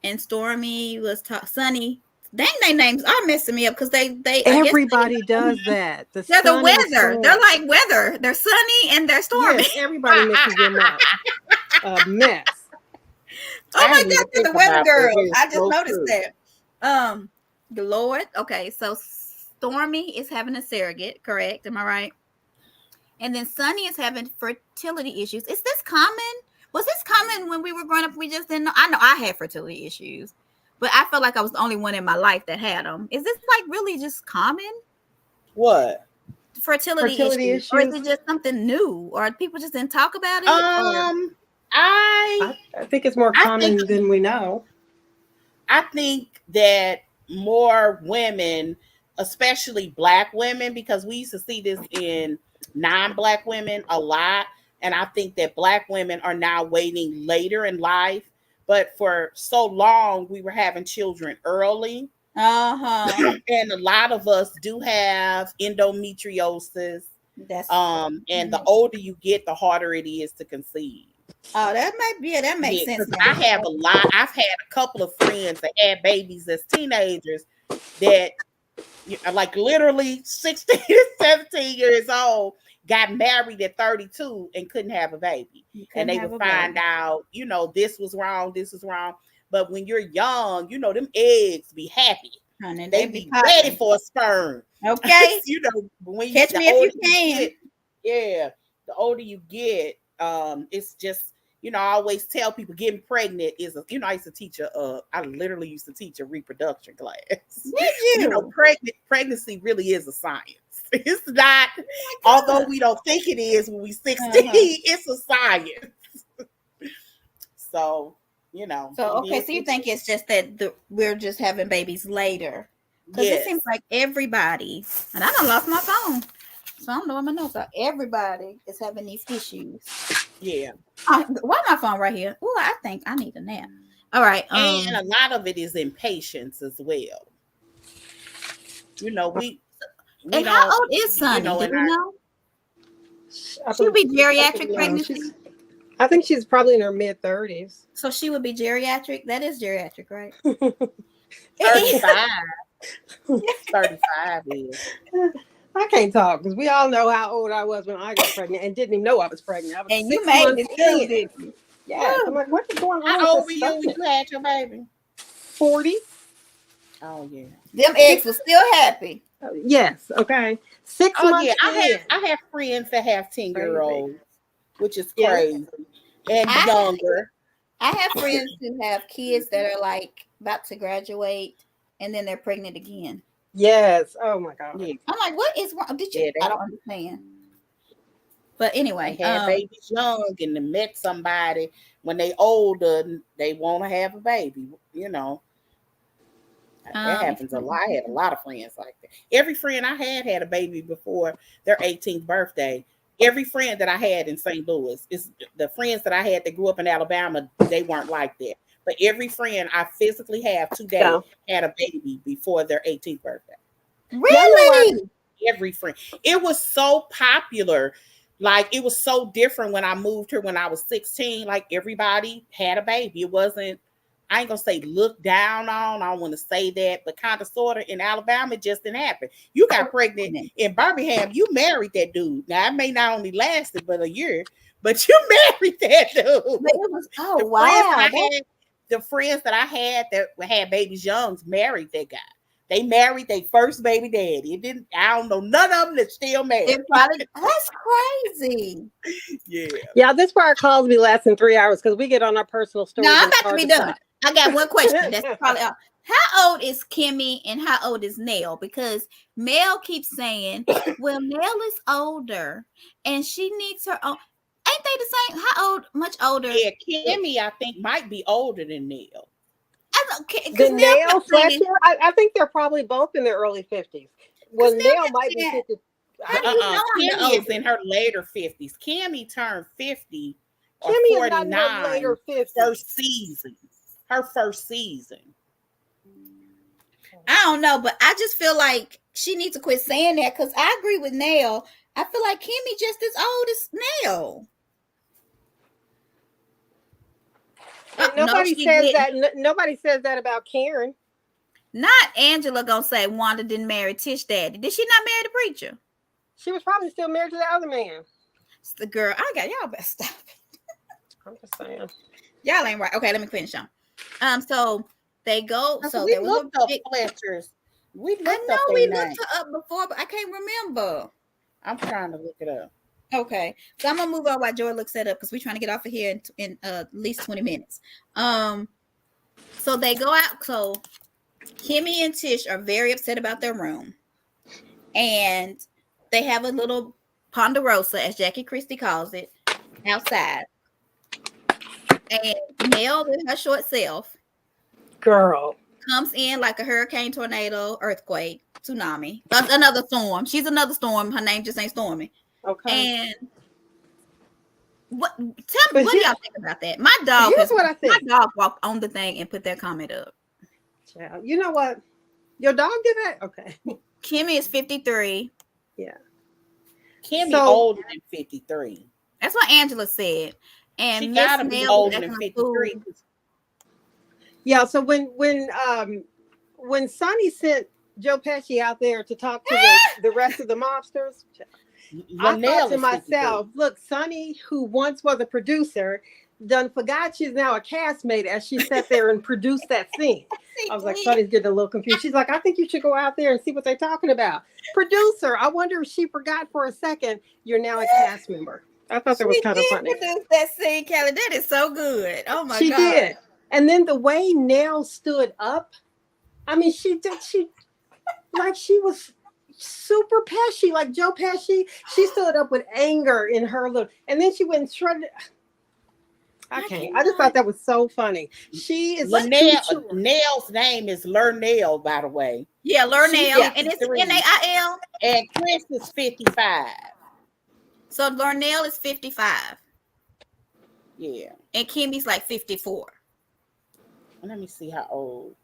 and Stormy was Sunny. Dang, their names are messing me up because they I guess Everybody does that. The they're the sun and weather. They're storm. like weather. They're sunny and they're stormy. Yes, everybody mixes them up. A mess. Oh I my didn't God, even they're think the weather about that. girls. It's I just so noticed true. that. The Lord. Okay, so Stormy is having a surrogate, correct? Am I right? And then Sunny is having fertility issues. Is this common? Was this common when we were growing up? We just didn't know. I know I had fertility issues, but I felt like I was the only one in my life that had them. Is this like really just common What? fertility Fertility issues, or is issues. it just something new, or people just didn't talk about it? Or Um, I I think it's more I think common than we know. I think that more women, especially black women, because we used to see this in non-black women a lot, and I think that black women are now waiting later in life. But for so long, we were having children early, uh-huh. and a lot of us do have endometriosis. That's And the older you get, the harder it is to conceive. oh, that might be that makes Yeah, sense because I now. have a lot. I've had a couple of friends that had babies as teenagers that, like literally 16, 17 years old, got married at 32 and couldn't have a baby. You And couldn't they have would a find baby. out, this was wrong, this was wrong. But when you're young, them eggs be happy. Honey, they They be be ready popping. for a sperm. Okay, When catch the me if you older you can. get, yeah, the older you get, it's just, I always tell people getting pregnant is I used to teach I literally used to teach a reproduction class. Did you? Pregnancy really is a science. It's not, Oh my although God. we don't think it is when we 16, Uh-huh. it's a science. So, So it okay, is so you what think it's just that we're just having babies later? Because it seems yes. like everybody, and I don't lost my phone, so I don't know what my notes are. Everybody is having these issues. Yeah. Why my phone right here? Oh, I think I need a nap. All right. And a lot of it is impatience as well. We And how don't, old is Sunny? Do in we our know? I She would be geriatric no, pregnancy. I think she's probably in her mid-30s. So she would be geriatric. That is geriatric, right? 35, 35 is. I can't talk because we all know how old I was when I got pregnant and didn't even know I was pregnant. I was And you 6 made months it too, in. didn't you? Yes. I'm Woo. like, what is going on with How old were this you when stuff? you had your baby? 40. Oh yeah. Them eggs were still happy. Yes. Okay. 6 Oh yeah. months I in. have friends that have 10-year Crazy. olds. which is Yeah. crazy. And I younger. I have friends who have kids that are like about to graduate and then they're pregnant again. Yes. Oh my God. Yeah, I'm like, what is wrong? Did you? yeah, I don't understand. But they anyway, had babies young and they met somebody when they older, they want to have a baby. You know, that um, happens a lot. I had a lot of friends like that. Every friend I had a baby before their 18th birthday. Every friend that I had in St. Louis is the friends that I had that grew up in Alabama. They weren't like that, but every friend I physically have today Yeah. had a baby before their 18th birthday. Y'all know what? really? Every friend. It was so popular. Like it was so different when I moved here when I was 16. Like everybody had a baby. It wasn't, I ain't gonna say look down on. I don't want to say that, but kind of sort of in Alabama, it just didn't happen. You got pregnant in Birmingham, you married that dude. Now it may not only lasted but a year, but you married that But dude. it was oh The friends that wow. I had, the friends that I had babies young married that guy. They married their first baby daddy. It didn't. I don't know none of them that still married. It probably that's crazy. Yeah. Yeah, this why our calls be lasting 3 hours because we get on our personal Now stories I'm and it's about to hard be to done. stop. I got one question. That's probably all. How old is Kimmy and how old is Nell? Because Mel keeps saying, well, Nell is older and she needs her own. Ain't they the same? How old? Much older? Yeah, Kimmy, I think might be older than Neil. I don't care because The Nell Nail kept saying, Fletcher, I think they're probably both in their early 50s. because Well, Nell Nail kept might be saying, 50. how do you know I'm the Kimmy is oldest? in her later 50s. Kimmy turned 50 or Kimmy is not in her 49 later 50s. first season. Her first season. I don't know, but I just feel like she needs to quit saying that because I agree with Nell. I feel like Kimmy just as old as Nell. Oh, And no, nobody she says didn't. that. Nobody says that about Karen. Not Angela gonna say Wanda didn't marry Tish daddy. Did she not marry the preacher? She was probably still married to the other man. It's the girl. I got y'all better stop it. I'm just saying. Y'all ain't right. Okay, let me finish on. So they go. So So we there was a looked up big. Fletcher's. We I looked up know their we looked name. her up before, but I can't remember. I'm trying to look it up. Okay, so I'm gonna move on while Joy looks that up because we're trying to get off of here in at least 20 minutes. So they go out. So Kimmy and Tish are very upset about their room, and they have a little ponderosa, as Jackie Christie calls it, outside. And Nell, with her short self, Girl. comes in like a hurricane, tornado, earthquake, tsunami, another storm. She's another storm. Her name just ain't Stormy. Okay. And what? Tell me, But what do y'all think about that? My dog here's has what I my think. dog walked on the thing and put their comment up. Child, you know what? Your dog did that? Okay. Kimmy is 53. Yeah. Kimmy So older than 53. That's what Angela said. She And Miss gotta be Nell was older than acting a 53. fool. yeah, so when Sunny sent Joe Pesci out there to talk to the rest of the mobsters, I thought Linnell to is 53. myself, look, Sunny, who once was a producer, done forgot she's now a castmate as she sat there and produced that scene. I was like, Sunny's getting a little confused. She's like, I think you should go out there and see what they're talking about. Producer, I wonder if she forgot for a second you're now a cast member. I thought that was She kind of did funny. produce that scene, Kelly. That is so good. Oh my She God. did. And then the way Nell stood up, I mean, she like she was super pesky, like Joe Pesci. She stood up with anger in her look, and then she went and shrugged. I can't. I just cannot. thought that was so funny. She is too Linnell, sure. Nell's name is Lernell, by the way. Yeah, She's Lornell. Yeah. And it's 53. Nail. And Chris is 55. So Lornell is 55. Yeah. And Kimmy's like 54. Let me see how old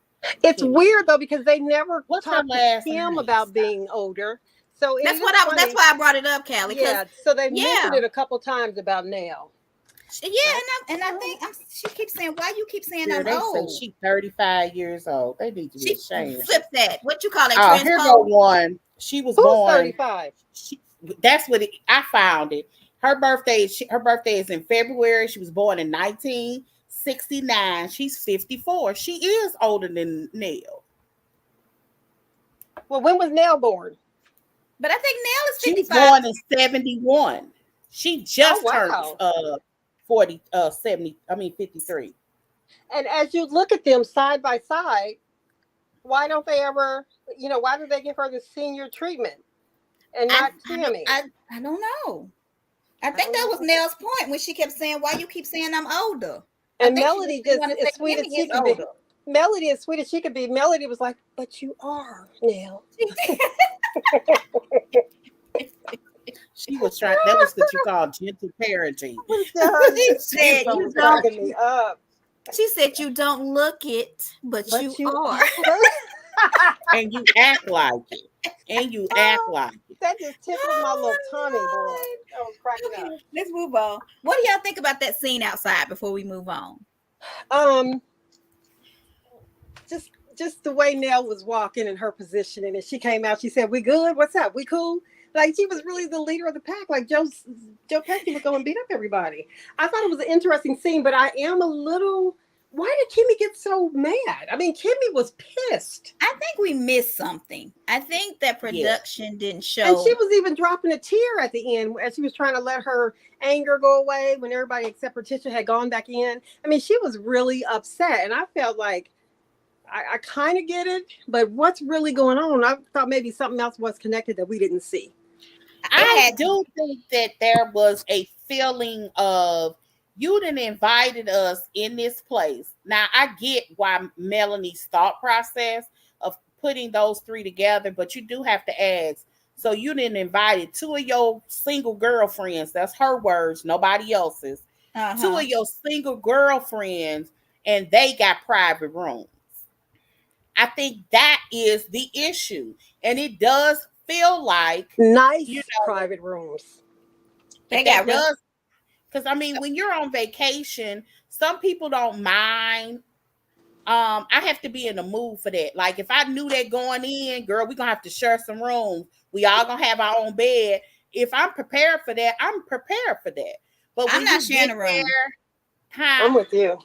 It's Kimmy weird is. though because they never What's her talked to last Kim name? about being older. So it That's is that's funny. why I brought it up, Callie. Because Yeah. So they yeah. mentioned it a couple times about Nell. Yeah, and I think she keeps saying, why you keep saying Here I'm they say old? she's 35 years old. They need to be She ashamed. flipped that. What you call it? Oh, here go Transpose? one. She was Who's born. 35? That's what I found it. Her birthday is in February. She was born in 1969. She's 54. She is older than Nell. Well, when was Nell born? But I think Nell is She was 55. born in 71. She Oh just turned wow. 53. And as you look at them side by side, why don't they ever, why do they give her the senior treatment and I not I don't Tammy? I don't know. I I think don't that know. was Nell's point when she kept saying, "Why you keep saying I'm older?" I And think she just Melody didn't just want to say as sweet as Kimmy she is could be. older. Melody as sweet as she could be. Melody was like, "But you are Nell." She was trying. That was what you call gentle parenting. She This said, stuff "You was don't." cracking me up. She said, "You don't look it, but you But you are." are. And you act like it. And you act Oh, like it. that just tickled my little tummy, boy. Oh I was cracking my up. God. Okay, let's move on. What do y'all think about that scene outside before we move on? Um, just the way Nell was walking in her positioning, and she came out. She said, "We good? What's up? We cool?" Like she was really the leader of the pack. Like Joe Pesci would go and beat up everybody. I thought it was an interesting scene, but I am a little. Why did Kimmy get so mad? I mean, Kimmy was pissed, I think we missed something. I think that Yeah. production didn't and she show. was even dropping a tear at the end as she was trying to let her anger go away when everybody except for Tisha had gone back in. I mean, she was really upset, and I felt like I kind of get it, but what's really going on? I thought maybe something else was connected that we didn't see. It I had do think that there was a feeling of you done invited us in this place. Now I get why Melanie's thought process of putting those three together, but you do have to ask. So you didn't invite two of your single girlfriends. That's her words, nobody else's. Two uh-huh. of your single girlfriends, and they got private rooms. I think that is the issue, and it does feel like you Nice know private rooms. They got that real. does, because I mean, when you're on vacation, some people don't mind. I have to be in the mood for that. Like if I knew that going in, girl, we're gonna have to share some rooms. We all gonna have our own bed. If I'm prepared for that, I'm prepared for that. But I'm when not you sharing get a room. there, huh? I'm with you.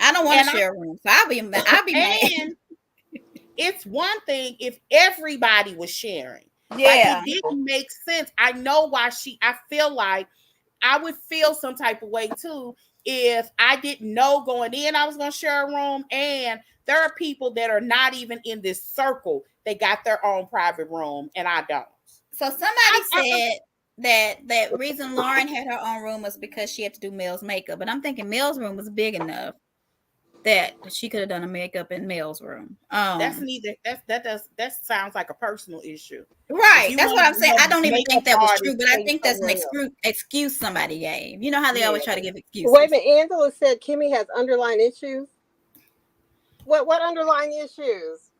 I don't want to And share a room, so I'll be mad. and it's one thing if everybody was sharing. Like it Yeah, didn't make sense. I know why I feel like I would feel some type of way too if I didn't know going in I was going to share a room, and there are people that are not even in this circle. They got their own private room and I don't. so somebody said that reason Lauren had her own room was because she had to do Mel's makeup, but I'm thinking Mel's room was big enough that she could have done a makeup in Mel's room. That's neither that sounds like a personal issue. If Right. you That's want what to I'm be saying. your I don't even makeup think that was artist, true, but I stay think that's an somewhere else. excuse somebody gave. You know how they Yeah. always try to give Wait a excuses. minute. Angela said Kimmy has underlying issues. What underlying issues?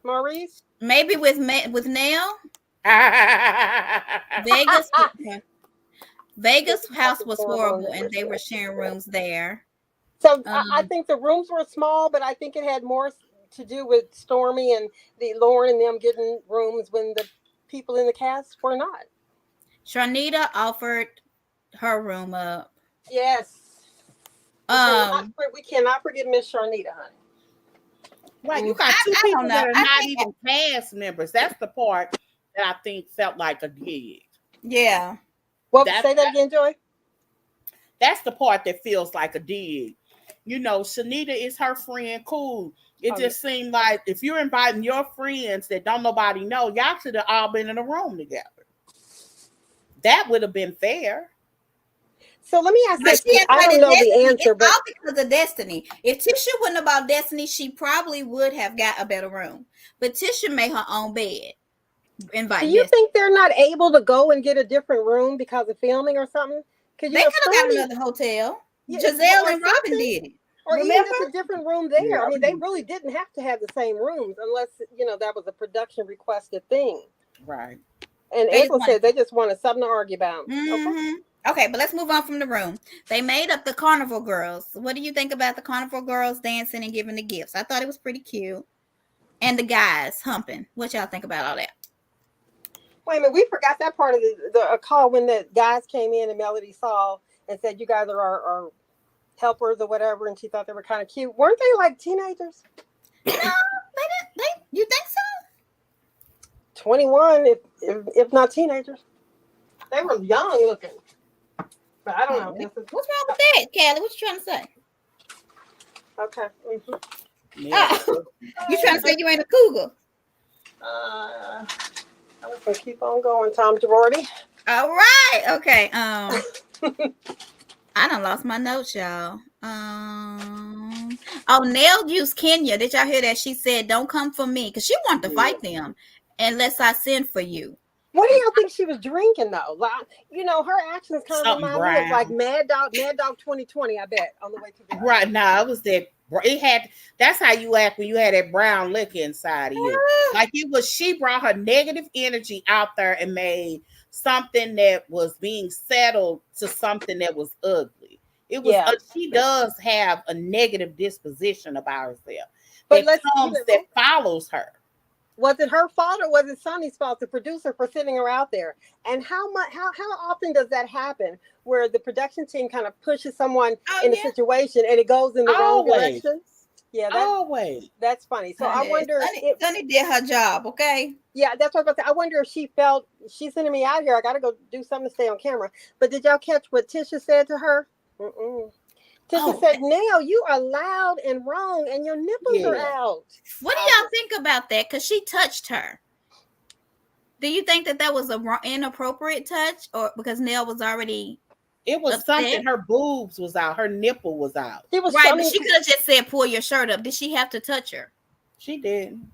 Maurice? Maybe with Nell, Vegas Said Vegas the house house is was horrible and horrible, they and wish they they were had sharing been. rooms there. So I Um, think the rooms were small, but I think it had more to do with Stormy and the Lauren and them getting rooms when the people in the cast were not. Sharnita offered her room up. Yes. Um, We cannot forget Miss Sharnita, honey. Right, you Mm. got two I don't people know. that are I not think even cast members. That's the part that I think felt like a dig. yeah. Well, That, say that that again, Joy. that's the part that feels like a dig. You know, Shanita is her friend, cool. It Oh yeah. just seemed like if you're inviting your friends that don't nobody know, y'all should have all been in a room together. That would have been fair. So let me ask But this. she I don't invited know the Destiny. answer, It's but all because of Destiny. If Tisha wasn't about Destiny, she probably would have got a better room. But Tisha made her own bed. do Invite you Destiny. think they're not able to go and get a different room because of filming or something? Because They could have got Stormy, another hotel. yeah, Giselle or and Robin something, did it. or even Remember? just a different room there. Yeah, I I mean, they remember. really didn't have to have the same rooms unless that was a production requested thing. Right. And They just Angela wanted said they just wanted something to argue about. Okay. hmm Okay, but let's move on from the room. They made up the carnival girls. What do you think about the carnival girls dancing and giving the gifts? I thought it was pretty cute. And the guys humping. What y'all think about all that? Wait a minute, we forgot that part of the call when the guys came in and Melody saw and said, "You guys are our helpers or whatever," and she thought they were kind of cute. Weren't they like teenagers? No, they didn't. You think so? 21, if not teenagers. They were young looking. But I don't Oh, know. This is what's wrong with that, Callie? What you trying to say? okay. Nell Ah, was so you trying to say you ain't a cougar? I'm just gonna keep on going, Tom Girardi. All right. Okay. I done lost my notes, y'all. Oh, Nell used Kenya. Did y'all hear that? She said, "Don't come for me," because she wanted to yeah. fight them unless I send for you. What do y'all think she was drinking though? Like, her actions kind of Something remind me of like brown. Mad Dog 2020. I bet on the way to the. Right now, it was that it had. That's how you act when you had that brown liquor inside of you. Like it was. She brought her negative energy out there and made something that was being settled to something that was ugly. It was. Yeah, She does have a negative disposition about herself but that let's comes that follows her. was it her fault or was it Sonny's fault, the producer, for sending her out there? And how often does that happen where the production team kind of pushes someone Oh in a yeah, situation and it goes in the wrong Always, direction? Yeah, always. that's funny. So I honey, wonder Sunny, if Sunny did her job. Okay. yeah, that's what I was about to say. I wonder if she felt she's sending me out here. I got to go do something to stay on camera. But did y'all catch what Tisha said to her? Mm-mm. Tisha Oh, said, "Nell, you are loud and wrong, and your nipples are yeah. out." What do I y'all just, think about that? Because she touched her. Do you think that was a inappropriate touch, or because Nell was already It was upset? something. Her boobs was out. Her nipple was out. she was. Right, I but mean, she could have just said, "Pull your shirt up." Did she have to touch her? She didn't.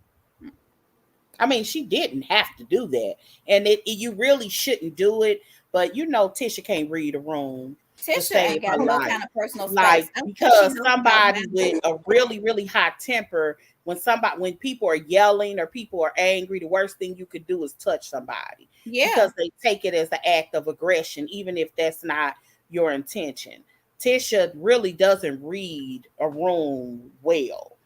I mean, she didn't have to do that, and you really shouldn't do it. But Tisha can't read a room to Tisha save ain't her got no life, kind of personal space. like I don't think she because knows about somebody with boundaries. a really really hot temper, when people are yelling or people are angry, the worst thing you could do is touch somebody Yeah, because they take it as an act of aggression, even if that's not your intention. Tisha really doesn't read a room well.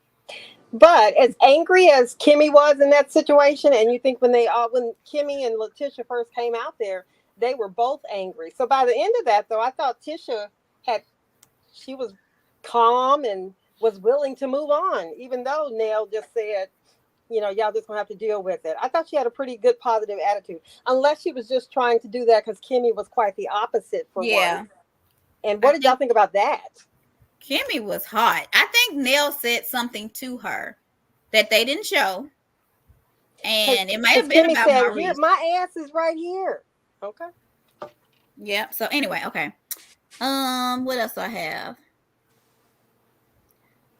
but as angry as Kimmy was in that situation, and you think when Kimmy and Letitia first came out there, they were both angry. So by the end of that, though, I thought Tisha had she was calm and was willing to move on, even though Nell just said, y'all just gonna have to deal with it. I thought she had a pretty good positive attitude, unless she was just trying to do that because Kimmy was quite the opposite for one. yeah. And I what did y'all think think about that? Kimmy was hot. I think Nell said something to her that they didn't show, Because and it might have been Kimmy about said, "Here, Maurice. my ass is right here." Okay. Yep. So anyway, okay. What else do I have?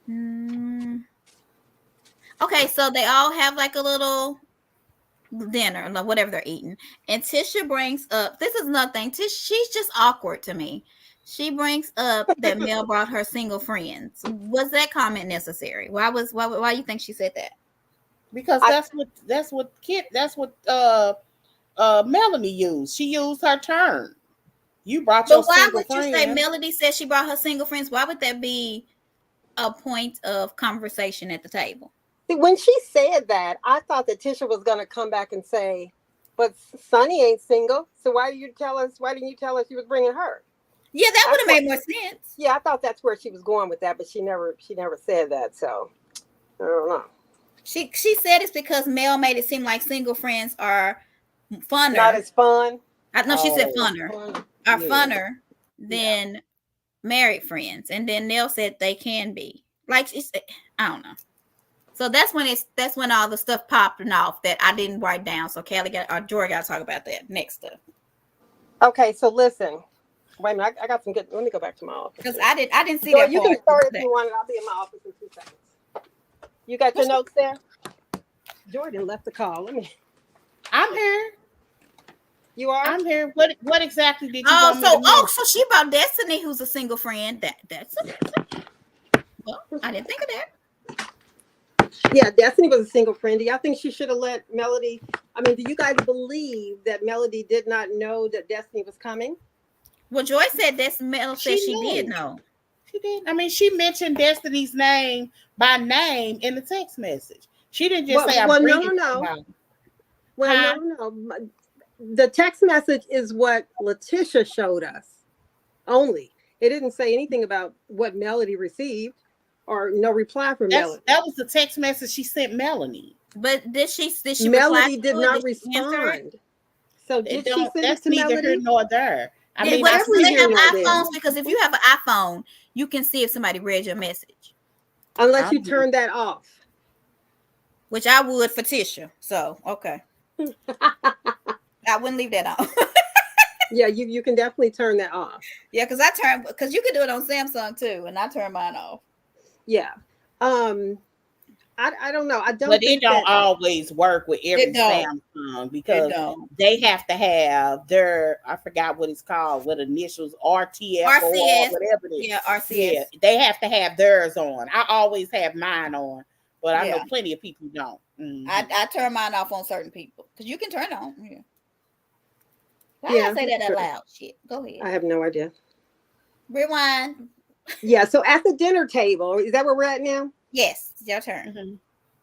Hmm. Okay, so they all have like a little dinner, like whatever they're eating. And Tisha brings up this is nothing. She's just awkward to me. She brings up that Mel brought her single friends. Was that comment necessary? Why you think she said that? Because I that's what Melanie used. She used her term. You brought But your why single would you say friend. Melody said she brought her single friends? Why would that be a point of conversation at the table? See, when she said that, I thought that Tisha was going to come back and say, "But Sunny ain't single, so why didn't you tell us? Why didn't you tell us you was bringing her?" Yeah, that would That's have what. made more sense. Yeah, I thought that's where she was going with that, but she never said that. So I don't know. She said it's because Mel made it seem like single friends are Not funner. as fun. I know she said Oh, funner. Fun. Are yeah. funner Yeah. than married friends. And then Nell said they can be. Like it's I don't know. So that's when all the stuff popping off that I didn't write down. So Kelly got or Jory got to talk about that next stuff. Okay, so listen. Wait a minute, I got some good. Let me go back to my office Because here. I didn't see Joy, that you can part start if today. you want, and I'll be in my office in 2 seconds. You got your What's notes there? Jordan left the call. Let me. I'm here. You are? I'm here. What exactly did you want me to So mention? she brought Destiny, who's a single friend. That's well, I didn't think of that. Yeah, Destiny was a single friend. Do y'all think she should have let Melody? I mean, do you guys believe that Melody did not know that Destiny was coming? Well, Joy said that Mel said She she did knew. know. She did. I mean, she mentioned Destiny's name by name in the text message. She didn't just say, "I'm Well, no, no, bringing no. somebody." Well, Huh? no, no, no. The text message is what Letitia showed us only. It didn't say anything about what Melody received or no reply from Melody. That was the text message she sent Melanie. But did she reply Melody did to it? not Did she answer it? respond. So did she send it That's to neither here Melody? nor there. I Then mean, what I Whatever do they see have here nor there. iPhones? Because if you have an iPhone, you can see if somebody read your message, Unless I you don't turn that off. which I would for Tisha. So okay, I wouldn't leave that on. Yeah, you can definitely turn that off. Yeah, because you can do it on Samsung too, and I turn mine off. Yeah. Um, I don't know. I but don't it think don't that. always work with It every don't. Samsung It because don't. they have to have their I forgot what it's called, what initials RTF or RCS. whatever it is. Yeah, Yeah, RCS. they have to have theirs on. I always have mine on, but I know Yeah, plenty of people don't. I turn mine off on certain people because you can turn it on. Yeah. Why did I Yeah, say that's that out true. loud? Shit. Go ahead. I have no idea. Rewind. Yeah. So at the dinner table, is that where we're at now? Yes, it's your turn.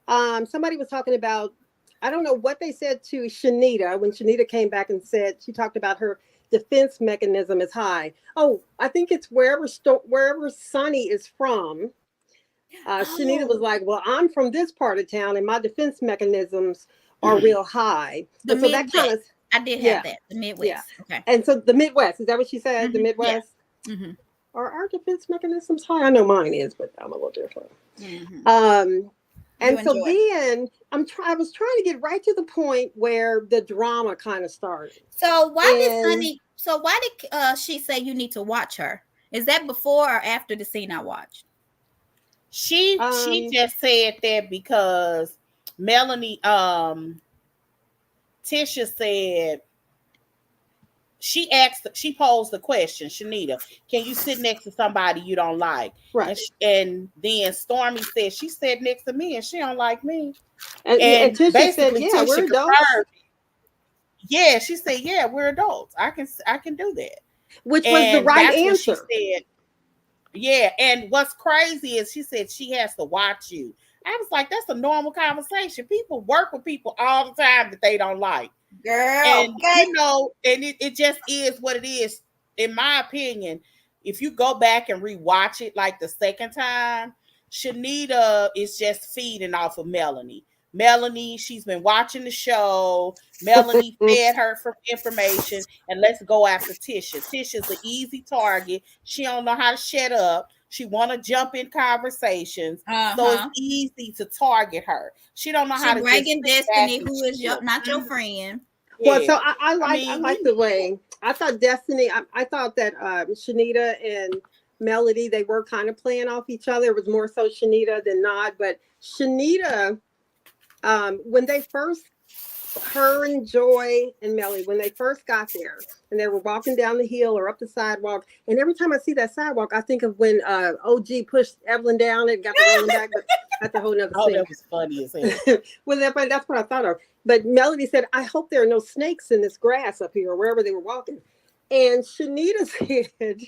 Mm-hmm. Somebody was talking about, I don't know what they said to Shanita when Shanita came back and said she talked about her defense mechanism is high. Oh, I think it's wherever Sunny is from. Shanita was Oh, like, "Well, I'm from this part of town, and my defense mechanisms are Mm-hmm. real high." the And so that kind Midwest. of, I did have yeah, that. The yeah. Midwest. Okay. And so the Midwest, is that what she said? The Yeah. Midwest, hmm are our defense mechanisms high? I know mine is, but I'm a little different. hmm Um, You and so enjoy. then I was trying to get right to the point where the drama kind of started. So why did And Sunny? So why did she say you need to watch her? Is that before or after the scene I watched? She um, just said that because Melanie Tisha said she posed the question, Shanita, can you sit next to somebody you don't like? right. And then Stormy said she sat next to me and she don't like me. And And Tisha said, basically "Yeah, Tisha we're adults," confirmed, yeah, she said, yeah, we're adults. I can do that. which was the And right that's what she answer. said. Yeah, and what's crazy is she said she has to watch you. I was like, that's a normal conversation. People work with people all the time that they don't like. Girl, And okay. and it just is what it is. In my opinion, if you go back and rewatch it like the second time, Shanita is just feeding off of Melanie, she's been watching the show. Melanie fed her for information, and let's go after Tisha. Tisha's an easy target. She don't know how to shut up. She want to jump in conversations, so it's Uh-huh. easy to target her. She don't know how She to just bringing sit back Destiny, and who is chill. not your friend. Well, so Yeah, I I mean, we like the need it. way I thought Destiny. I thought that Shanita and Melody, they were kind of playing off each other. It was more so Shanita than not, but Shanita, when they first, her and Joy and Melly, when they first got there and they were walking down the hill or up the sidewalk, and every time I see that sidewalk, I think of when OG pushed Evelyn down and got to rolling back, but that's a whole nother Oh, scene. that was funny as hell. Well, that's what I thought of. But Melody said, "I hope there are no snakes in this grass up here," or wherever they were walking. And Shanita said,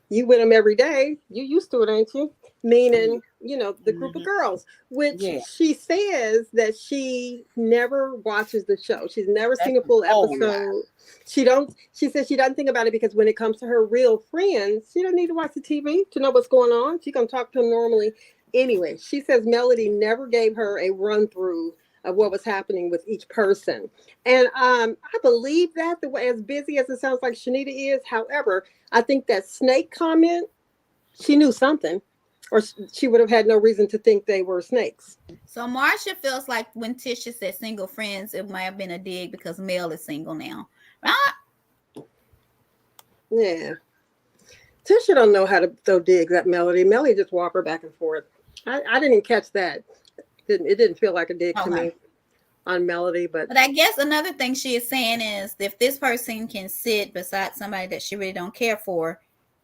"You with them every day. You used to it, ain't you?" Meaning, the group of Mm-hmm. girls, which Yeah, she says that she never watches the show. She's never that's seen a a full whole lie. episode. She says she doesn't think about it because when it comes to her real friends, she doesn't need to watch the TV to know what's going on. She can talk to them normally. Anyway, she says Melody never gave her a run through of what was happening with each person. And I believe that the way, as busy as it sounds like Shanita is, however, I think that snake comment, she knew something, or she would have had no reason to think they were snakes. So Marsha feels like when Tisha said single friends, it might have been a dig because Mel is single now. Right? Yeah. Tisha don't know how to throw digs at Melody. Melody just walk her back and forth. I didn't catch that. It didn't feel like a dig to Okay. me on Melody, but But I guess another thing she is saying is if this person can sit beside somebody that she really don't care for,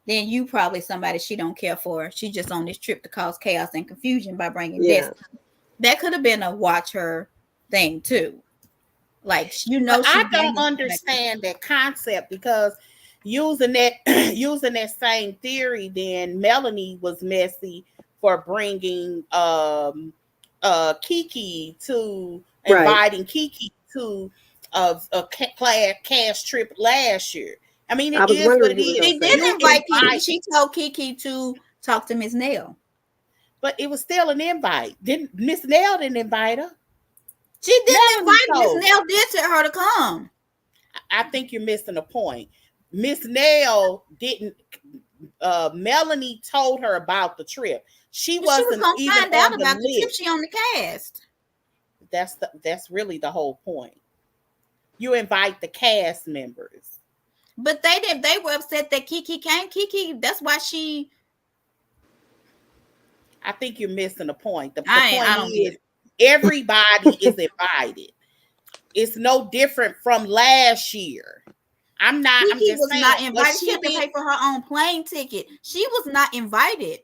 then you probably somebody she don't care for. She just on this trip to cause chaos and confusion by bringing yeah. Destiny. That could have been a watch her thing too. Like But she's I don't bringing somebody. understand that concept because using that using that same theory, then Melanie was messy for bringing Kiki to Right. inviting Kiki to a class cash trip last year. I mean, I it was is what wondering it who was is. going She to say did You that. invite Kiki. invite, She told Kiki to talk to Miss Nell. but it was still an invite. Didn't Miss Nell didn't invite her? She didn't Melanie invite Miss told. Nell. Did tell her to come. I think you're missing a point. Miss Nell didn't. Melanie told her about the trip. She But she was wasn't gonna even find out on the about the trip. list. She on the cast. That's really the whole point. You invite the cast members. But they didn't. They were upset that Kiki came. Kiki. That's why she. I think you're missing the point. The I point don't get is it. everybody is invited. It's no different from last year. I'm Kiki just was saying not what invited. She she had to did. pay for her own plane ticket. She was not invited.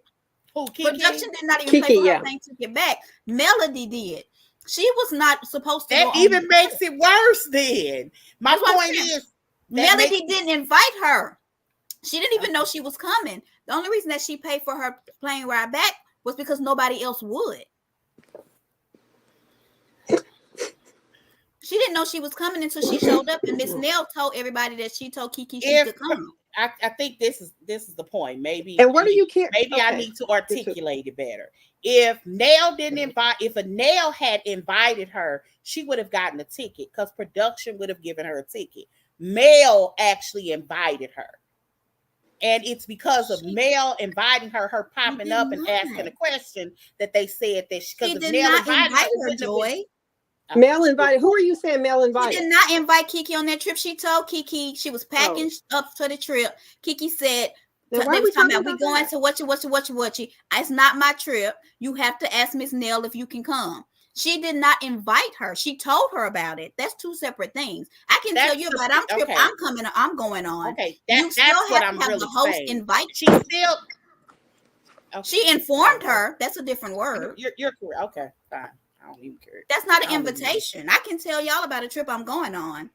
Who, Kiki? Production did not even pay Kiki, for her yeah. plane ticket back. Melody did. She was not supposed to go That on the even trip. makes it worse then. My That's what I'm point saying. is that makes Melody didn't invite her. She didn't even know she was coming. The only reason that she paid for her plane ride back was because nobody else would. She didn't know she was coming until she showed up, and Miss Nell told everybody that she told Kiki she if could come. I think this is the point. And what do you care? Maybe I Okay. need to articulate it better. If Nell didn't invite, if a Nell had invited her, she would have gotten a ticket because production would have given her a ticket. Mel actually invited her. And it's because of Mel inviting her, her popping did up and not. asking a question that they said that She because if did Nell not invited her, invite it her, wouldn't have been. Joy. Mel invited. Who are you saying Mel She invited? did not invite Kiki on that trip. She told Kiki she was packing up for the trip. Kiki said Then they why are was we talking talking about we about going that? to what you. It's not my trip. You have to ask Miss Nell if you can come. She did not invite her. She told her about it. That's two separate things. I can tell you about I'm trip. Okay. I'm coming. I'm going on. Okay, You that's still what have I'm to have really the host saying. invite. She still. Okay. She informed her. That's a different word. You're correct. Okay, fine. I don't even care. That's not an invitation. I can tell y'all about a trip I'm going on.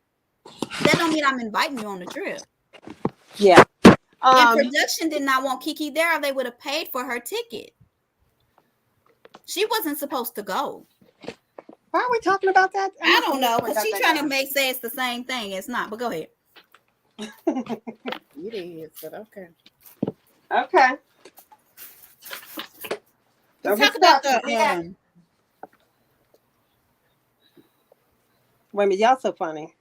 That don't mean I'm inviting you on the trip. Yeah. And production did not want Kiki there, or they would have paid for her ticket. She wasn't supposed to go. Why are we talking about that? I don't know, because she's trying to say it's the same thing. It's not, but go ahead. It is, but okay. Okay. Let's talk about the Wait a minute, y'all so funny.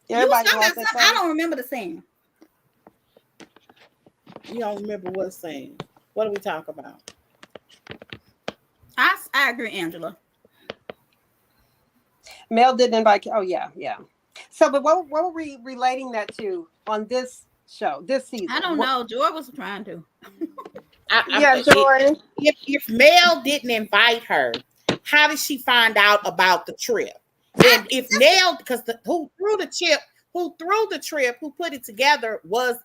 you was talking about something. I don't remember the scene. You don't remember what saying? What are we talking about? I agree, Angela. Mel didn't invite. Oh yeah. So, but what were we relating that to on this show, this season? I don't know. Joy was trying to. Joy. If Mel didn't invite her, how did she find out about the trip? And if Nell, because who threw the trip, who put it together was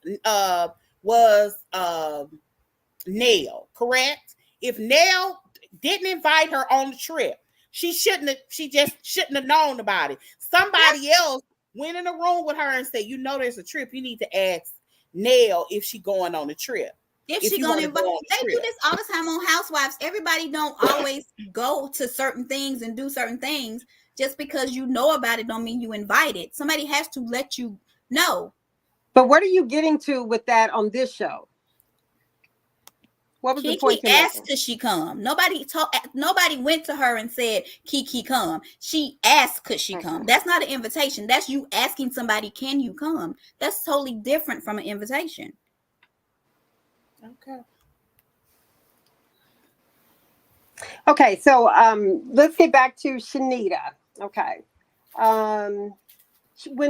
Nell, correct? If Nell didn't invite her on the trip, she just shouldn't have known about it. Somebody else went in the room with her and said, there's a trip. You need to ask Nell if she going on the trip. If she gonna invite, they do this all the time on Housewives. Everybody don't always go to certain things and do certain things. Just because you know about it don't mean you invite it. Somebody has to let you know. But what are you getting to with that on this show? What was the point? Kiki asked could she come. Nobody went to her and said, Kiki, come. She asked could she come. That's not an invitation. That's you asking somebody, can you come? That's totally different from an invitation. Okay, so let's get back to Shanita. Okay. When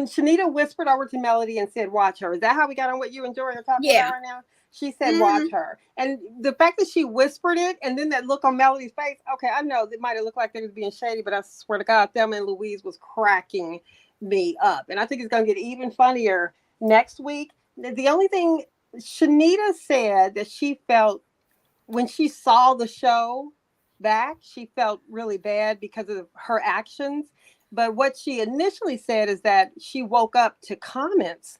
Shanita whispered over to Melody and said, watch her, is that how we got on what you and Joy are talking about right now? She said, watch her. And the fact that she whispered it and then that look on Melody's face, okay, I know it might have looked like they was being shady, but I swear to God, Thelma and Louise was cracking me up. And I think it's going to get even funnier next week. The only thing Shanita said that she felt when she saw the show back, she felt really bad because of her actions. But what she initially said is that she woke up to comments,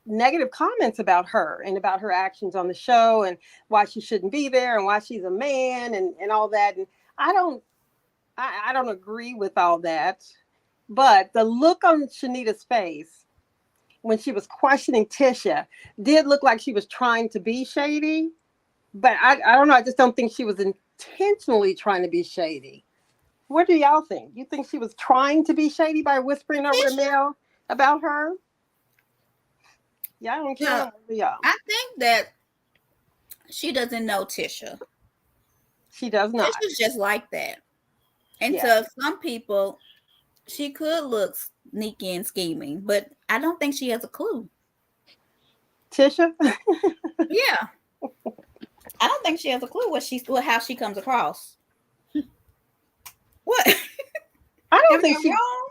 negative comments about her and about her actions on the show and why she shouldn't be there and why she's a man and all that. And I don't agree with all that. But the look on Shanita's face when she was questioning Tisha did look like she was trying to be shady. But I don't know. I just don't think she was intentionally trying to be shady. What do y'all think? You think she was trying to be shady by whispering over to Mel about her? Yeah, I don't care So no more for y'all. I think that she doesn't know Tisha. She does not. Tisha's just like that. And Yeah. to some people, she could look sneaky and scheming, but I don't think she has a clue. Tisha? Yeah, I don't think she has a clue how she comes across. What? I don't Am think I she. wrong?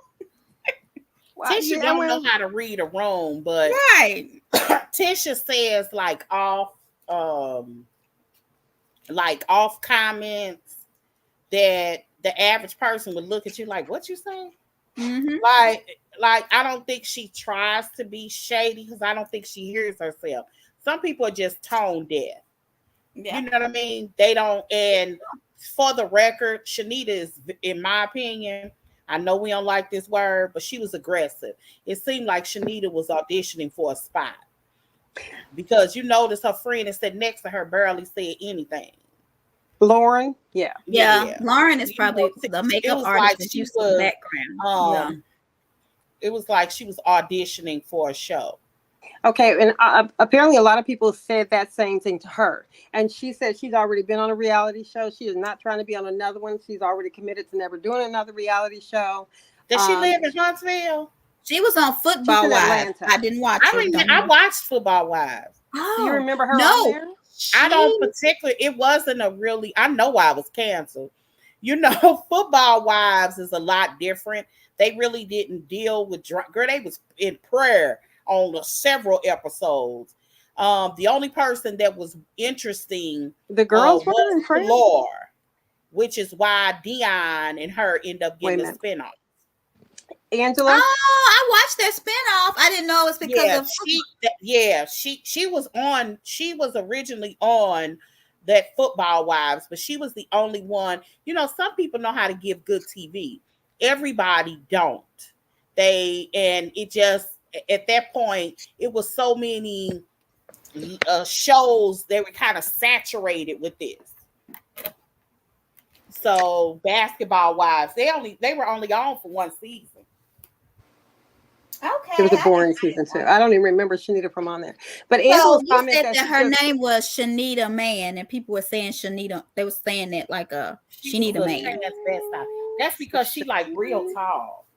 Well, Tisha yeah, don't well, know how to read a room, but Right. Tisha says um off comments that the average person would look at you like, what you say? Mm-hmm. Like I don't think she tries to be shady because I don't think she hears herself. Some people are just tone deaf. Yeah. You know what I mean? They don't. And for the record, Shanita is, in my opinion, I know we don't like this word, but she was aggressive. It seemed like Shanita was auditioning for a spot because you notice her friend that sat next to her barely said anything. Lauren. Yeah. Yeah. Yeah, Lauren is you know, probably the it makeup was artist like that she gives some was background. Yeah. um, it was like she was auditioning for a show. Okay, and apparently a lot of people said that same thing to her. And she said she's already been on a reality show. She is not trying to be on another one. She's already committed to never doing another reality show. Does she Um, live in Huntsville? She was on she's Football in Wives. Atlanta. I didn't watch it. Don't I know. watched Football Wives. Do you Oh remember her on no, there? I don't she. particularly. It wasn't a really. I know why it was canceled. You know, Football Wives is a lot different. They really didn't deal with girl. They was in prayer on several episodes. The only person that was interesting The girls were was in France? Lore, which is why Dion and her end up Wait a getting a minute. spinoff. Angela? Oh, I watched that spinoff. I didn't know it was because Yeah, of. she was on. She was originally on that Football Wives, but she was the only one. You know, some people know how to give good TV. Everybody don't. And it just at that point it was so many shows they were kind of saturated with this. So Basketball Wives, they were only on for one season. It Okay, was a I boring didn't season too. know. I don't even remember Shanita from on there. But So Angela's you comment said that that she her just name was Shanita Man, and people were saying Shanita. They were saying that like a She was Shanita a Man. transvestite. That's because she like real tall.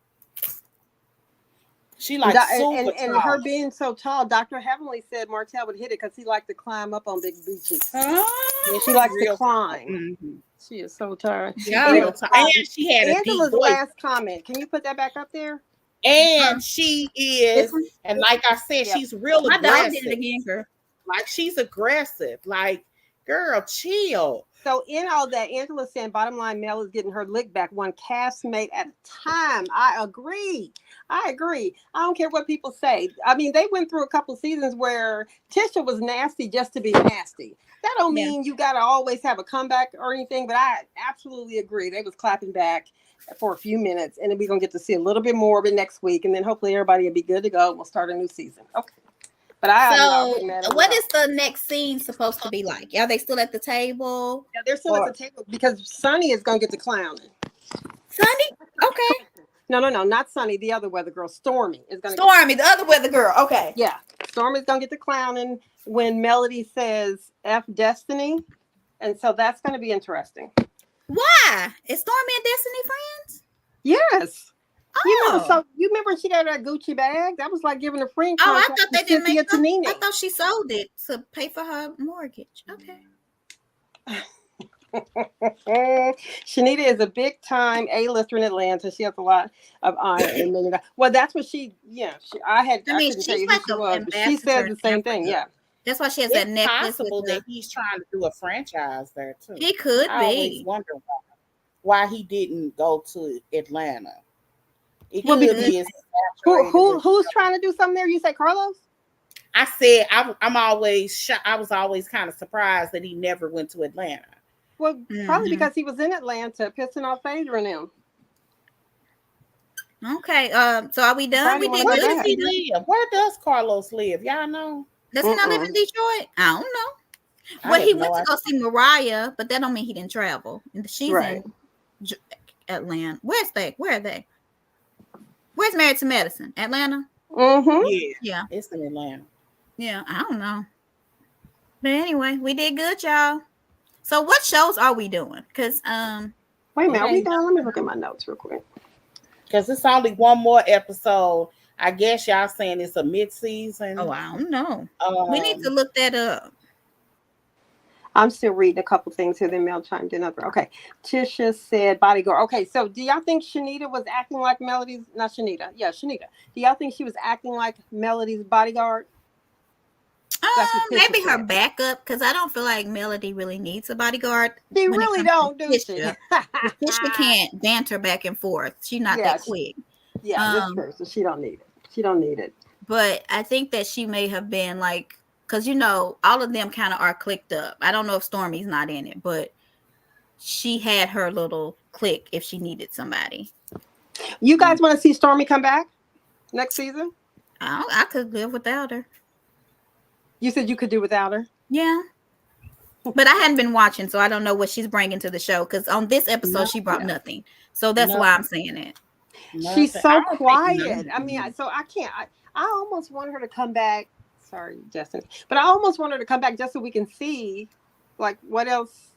She like super and her tall. being so tall, Dr. Heavenly said Martell would hit it because he liked to climb up on big beaches. Yeah, she likes to Real tall. climb. Mhm. She is so tired. She Yeah. real Anyway, tall. And she had a deep Angela's voice. last comment. Can you put that back up there? And she This is, one, and like I said, Yep. she's real my dog did it aggressive. again, girl. Like she's aggressive. Like, girl, chill. So in all that, Angela's saying, bottom line, Mel is getting her lick back one castmate at a time. I agree. I don't care what people say. I mean, they went through a couple seasons where Tisha was nasty just to be nasty. That don't Yeah. mean you got to always have a comeback or anything, but I absolutely agree. They was clapping back for a few minutes, and then we're going to get to see a little bit more of it next week, and then hopefully everybody will be good to go. We'll start a new season. Okay. But I So, wasn't mad at it what at all. is the next scene supposed to be like? Are they still at the table? Yeah, they're still at the table because Sunny is going to get the clowning. Sunny? Okay. No, not Sunny. The other weather girl, Stormy, is going to. Stormy, the other weather girl. Okay. Yeah, Stormy's going to get the clowning when Melody says "F Destiny," and so that's going to be interesting. Why? Is Stormy and Destiny friends? Yes. Oh. You remember she got that Gucci bag? That was like giving a friend Oh, I contract thought to they didn't Cynthia make them. Tanini. I thought she sold it to pay for her mortgage. Okay. Shanita is a big time A-lister in Atlanta. She has a lot of honor and many. Well, that's what she. Yeah, I I mean, couldn't tell she's you who like she an was, but she says ambassador the in same thing. Africa. Yeah. That's why she has that It's necklace possible with that he's trying to do a franchise there too. He could I always be. wonder why he didn't go to Atlanta. It Well, could because be as saturated who's trying to do something there? You say Carlos? I said I'm always I was always kind of surprised that he never went to Atlanta. Well, probably Mhm. because he was in Atlanta pissing off Phaedra and him. Okay. So are we done? Probably We wanna did go Where good. does back. he live? Where does Carlos live? Y'all know? Does he not live in Detroit? I don't know. I Well, have he no went to go idea. see Mariah, but that don't mean he didn't travel. And she's Right. in Atlanta. Where's they? Where are they? Where's Married to Medicine? Atlanta? Mm-hmm. Yeah, Yeah. it's in Atlanta. Yeah, I don't know. But anyway, we did good, y'all. So what shows are we doing? Because Wait a It minute, are we ain't done? Let me look at my notes real quick. because it's only one more episode. I guess y'all saying it's a mid-season. I don't know. We need to Um, look that up. I'm still reading a couple things here. Then Mel chimed in. Okay, Tisha said bodyguard. Okay, so do y'all think Shanita was acting like Melody's? Not Shanita. Yeah, Shanita. Do y'all think she was acting like Melody's bodyguard? That's what Tisha Maybe her said. backup, because I don't feel like Melody really needs a bodyguard She when it really comes to don't, do she? Tisha. 'Cause Tisha can't banter back and forth. She's not yeah, that quick. yeah, that's Um, true. So she don't need it. She don't need it. but I think that she may have been like, because all of them kind of are clicked up. I don't know if Stormy's not in it, but she had her little click if she needed somebody. You guys want to see Stormy come back next season? I could live without her. You said you could do without her. Yeah. But I hadn't been watching, so I don't know what she's bringing to the show. Because on this episode, she brought Yeah. nothing. So that's why I'm saying it. She's nothing. so I don't think quiet. I mean, nothing. so I can't. I almost want her to come back. Sorry, Justin, but I almost want her to come back just so we can see, like, what else.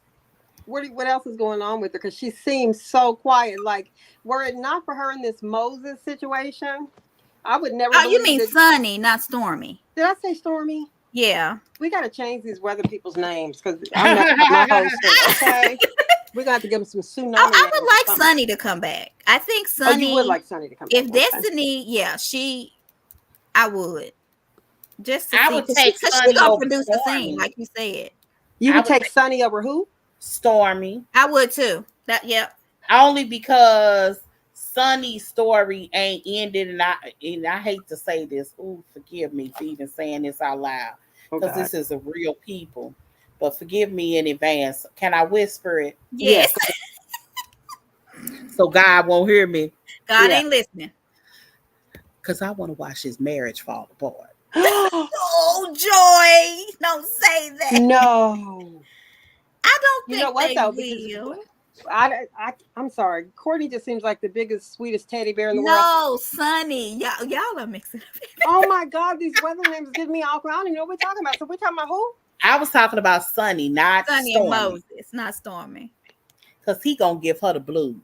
What else is going on with her? Because she seems so quiet. Like, were it not for her in this Moses situation, I would never Oh, you believe mean that. Sunny, not Stormy? Did I say Stormy? Yeah. We got to change these weather people's names because I'm not my host. Okay, we're gonna have to give them some tsunami I names would or like something. Sunny to come back. I think Oh, you would Sunny, like Sunny to come back? if Okay. Destiny, yeah, I would. Just to I see, would because take she Sunny gonna over produce the scene, Stormy. like you said. You I would would take take Sunny over who? Stormy I would too. Yep. only because Sunny's story ain't ended, and I hate to say this. Ooh, forgive me for even saying this out loud, Oh because God. this is a real people. But forgive me in advance. Can I whisper it Yes. Yes. so God won't hear me? God Yeah. ain't listening. Because I want to watch his marriage fall apart. Oh, Joy. Don't say that. No. I don't You know think what they though? Because will. I'm sorry. Courtney just seems like the biggest, sweetest teddy bear in the world. No, Sunny. Y'all are mixing up. Oh my God, these weather names give me all. I don't even know what we're talking about. So we're talking about who? I was talking about Sunny, not Sunny and Stormy, Moses, not Stormy. because he gonna give her the blues.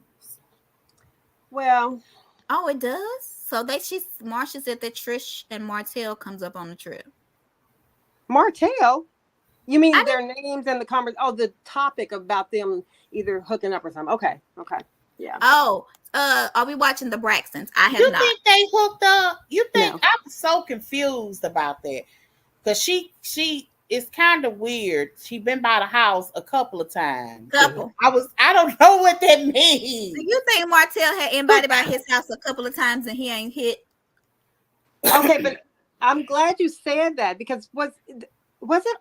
Well, Oh, it does? So Marsha said that Trish and Martell comes up on the trip. Martell. You I mean didn't. their names and the conversation? Oh, the topic about them either hooking up or something. Okay. Okay. Yeah. Oh, are we watching the Braxtons? I have You not. think they hooked up? You think No. I'm so confused about that? Because she is kind of weird. She been by the house a couple of times. Couple. I don't know what that Do means. you think Martell had anybody by his house a couple of times and he ain't hit? Okay, but I'm glad you said that because was it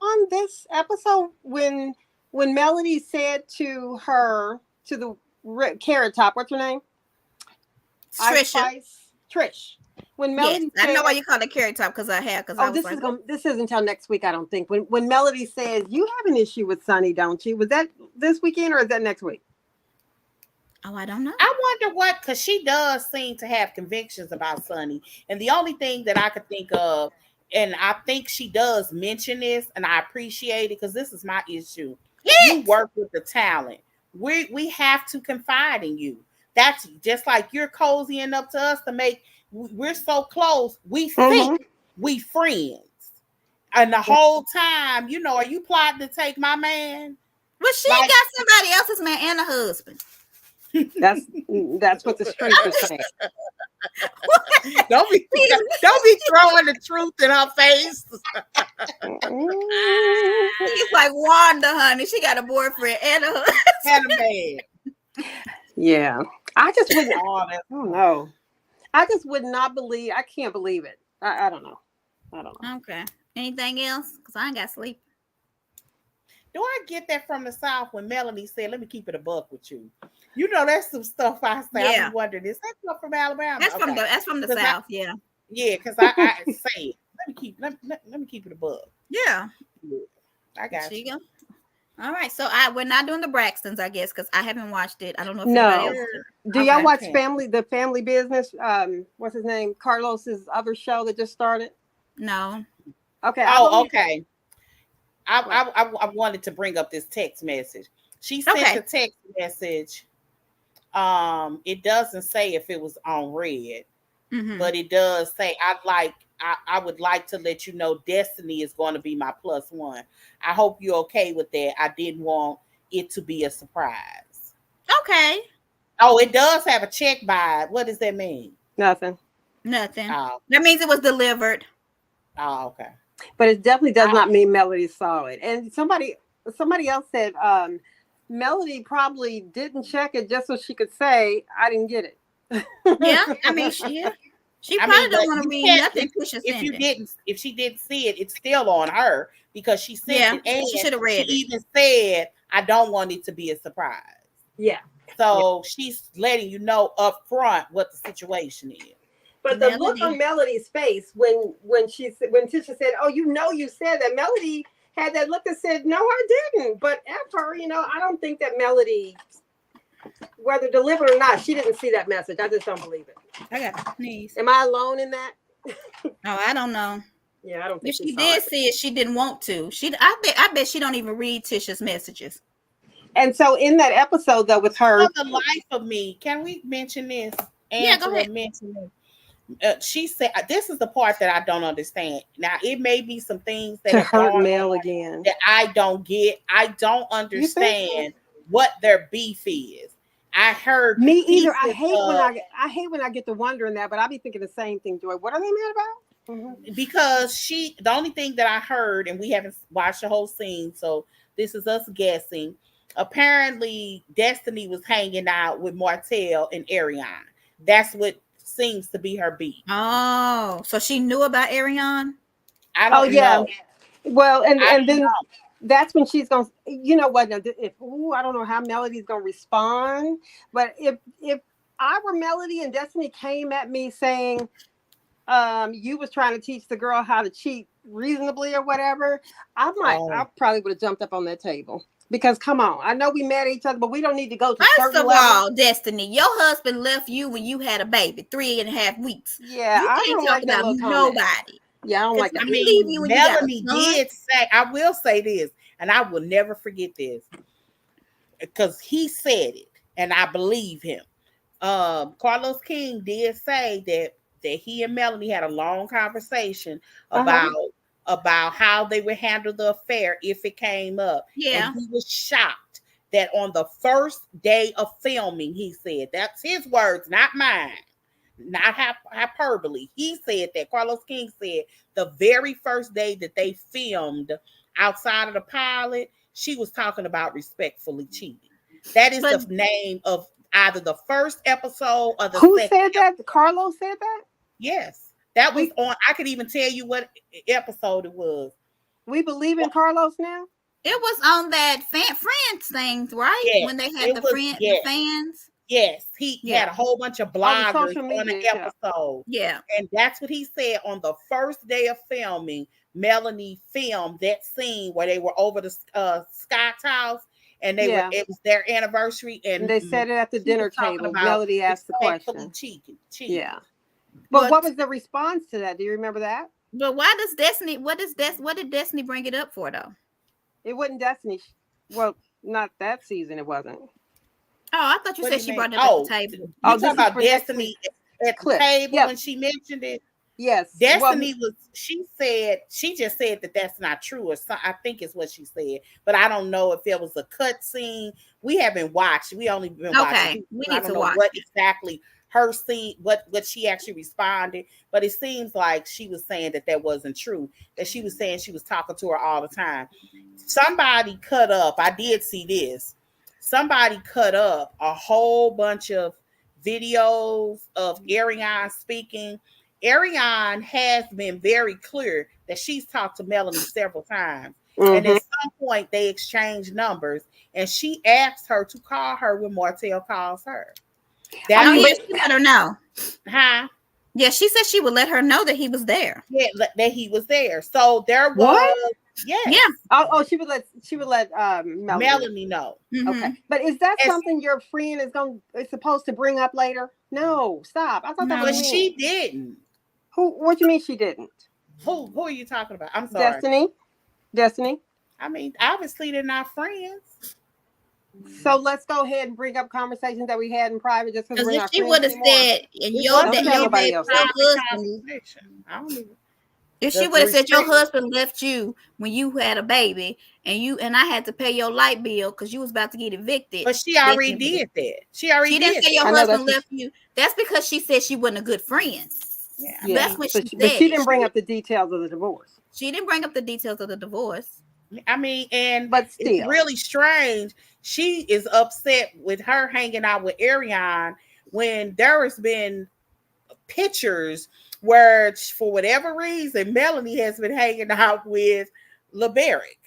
on this episode when Melody said to the Carrot Top, what's her name? Ice Trisha. Spice Trish. When Yes, Melody I said, know why you call it carrot top because I was like, this isn't until next week, I don't think. When Melody says you have an issue with Sunny, don't you? Was that this weekend or is that next week? oh, I don't know. I wonder what, because she does seem to have convictions about Sunny. And the only thing that I could think of, and I think she does mention this, and I appreciate it because this is my issue. You Yes. work with the talent. We have to confide in you. That's just like you're cozying up to us to make, we're so close. We think we friends. And the whole time, are you plotting to take my man? But she Like, got somebody else's man and a husband. That's what the streets are saying. don't be throwing the truth in her face. He's like Wanda, honey. She got a boyfriend and a husband. And a man. Yeah. I just wouldn't. Oh, I don't know. I just would not believe. I can't believe it. I don't know. I don't know. Okay. Anything else? Because I ain't got sleep. do I get that from the South when Melanie said, "Let me keep it a buck with you"? That's some stuff I say. Yeah. I'm wondering, is that stuff from Alabama? That's from the 'Cause South. Yeah. Yeah, because I say it. Let me keep it a buck. Yeah. Yeah, I got There you. you go. All right. So we're not doing the Braxtons, I guess, because I haven't watched it. I don't know if No. anybody else did. Do y'all Okay. watch the Family Business? What's his name? Carlos's other show that just started. No. Okay, I Oh, believe. okay. What? I wanted to bring up this text message. She sent Okay. the text message. It doesn't say if it was on red, Mm-hmm. but it does say I would like to let you know Destiny is going to be my plus one. I hope you're okay with that. I didn't want it to be a surprise. Okay. Oh, it does have a check by it. What does that mean? Nothing. Nothing. Oh, That means it was delivered. oh, okay. But it definitely does I, not mean Melody's solid. And somebody else said Melody probably didn't check it just so she could say I didn't get Yeah. I mean, it. she I probably mean, don't but want to you read can't nothing Tisha sending. if she didn't see it, it's still on her because she sent Yeah. it, and She should have she read it. even said, "I don't want it to be a surprise." Yeah. Yeah. So she's letting you know up front what the situation is. But the look on Melody. Melody's face when Tisha said, "Oh, you said that," Melody had that look that said, "No, I didn't." But at her, I don't think that Melody, whether delivered or not, she didn't see that message. I just don't believe it. I got sneeze. Am I alone in that? Oh, I don't know. Yeah, I don't think If she she saw did it. see it, she didn't want to. I bet she don't even read Tisha's messages. And so in that episode, though, with For her, the life of me, can we mention this? Yeah, go Angela ahead. mentioned it. She said, "This is the part that I don't understand." Now, it may be some things that to have hurt gone Mel on again. that I don't get. I don't You think so? understand what their beef is. I heard Me either. pieces I hate when I get to wondering that, but I be thinking the same thing, Joy. What are they mad about? because the only thing that I heard, and we haven't watched the whole scene, so this is us guessing. Apparently, Destiny was hanging out with Martell and Ariane. That's what seems to be her beef. Oh, so she knew about Ariane? I Oh don't yeah. know. Well, and I and don't then know. that's when she's gonna. You know what? Now, if I don't know how Melody's gonna respond, but if I were Melody and Destiny came at me saying, you was trying to teach the girl how to cheat reasonably or whatever, I Oh, probably would have jumped up on that table. Because come on, I know we mad at each other, but we don't need to go to First certain of levels. all, Destiny, your husband left you when you had a baby, 3.5 weeks. Yeah, You I can't don't talk like that about little comment. nobody. Yeah, I don't Because like if that. I he leave mean, you when you got a Melanie son, did say, I will say this, and I will never forget this because he said it, and I believe him. Carlos King did say that he and Melanie had a long conversation Uh huh. about how they would handle the affair if it came up, and yeah. he was shocked that on the first day of filming, he said that's his words, not mine, not hyperbole. He said that Carlos King said the very first day that they filmed outside of the pilot, she was talking about respectfully cheating. That is But the name of either the first episode or the Who second. said that? Carlos said that. Yes, that was We on. I could even tell you what episode it was. we believe in Carlos now. it was on that friends thing, right? Yes, When they had it was. the Yes, fans. yes. He had Yeah. a whole bunch of Oh, the bloggers social on the media. episode, Yeah. and that's what he said on the first day of filming. Melanie filmed that scene where they were over the Scott's house, and Yeah. it was their anniversary, And and they said it at the she was dinner talking table. about Melody asked the respectfully question. cheating. Yeah. But But what was the response to that? Do you remember that? why does Destiny what did Destiny bring it up for though? It wasn't Destiny. Well, not that season. It wasn't. Oh, I thought you What do said you she mean? brought it up at the Oh, table. you Oh, talking this is about for next Destiny week. at the Clip. table Yep. when she mentioned it? Yes. Well, Destiny was. She just said that that's not true, or some, I think is what she said. But I don't know if it was a cut scene. We haven't watched. We only been watching. Okay, we I need don't to know watch what it. exactly her scene, what she actually responded. But it seems like she was saying that wasn't true. That she was saying she was talking to her all the time. Somebody cut up. I did see this. Somebody cut up a whole bunch of videos of Ariane speaking. Ariane has been very clear that she's talked to Melanie several times. And mm-hmm. at some point, they exchanged numbers, and she asked her to call her when Martell calls her. I That Oh mean, yeah, was, but she let her know. huh? Yeah, she said she would let her know that he was there. Yeah, that he was there. So there what? was, Yeah. yes, Oh, she would let Melody. Melanie know. Okay, Mm-hmm. but is that And, something your friend is supposed to bring up later? No, stop. I thought that was but No. me. she didn't. Who? What do you mean she didn't? Who are you talking about? I'm sorry. Destiny. I mean, obviously they're not friends. So let's go ahead and bring up conversations that we had in private just because Because we're if not she friends would have anymore. said, and It your Don't wasn't that tell your even nobody baby, else your that. private husband, conversation. I don't even if she the would have said your restrict. husband left you when you had a baby, and I had to pay your light bill because you was about to get evicted, But she already did that. She already she didn't did say that. your I know that's husband what left you. That's because she said she wasn't a good friend. Yeah, I yeah. That's mean, when So she but said she it. didn't bring up the details of the divorce. She didn't bring up the details of the divorce. and But it's still. really strange. She is upset with her hanging out with Ariane when there has been pictures where, for whatever reason, Melanie has been hanging out with LeBaric.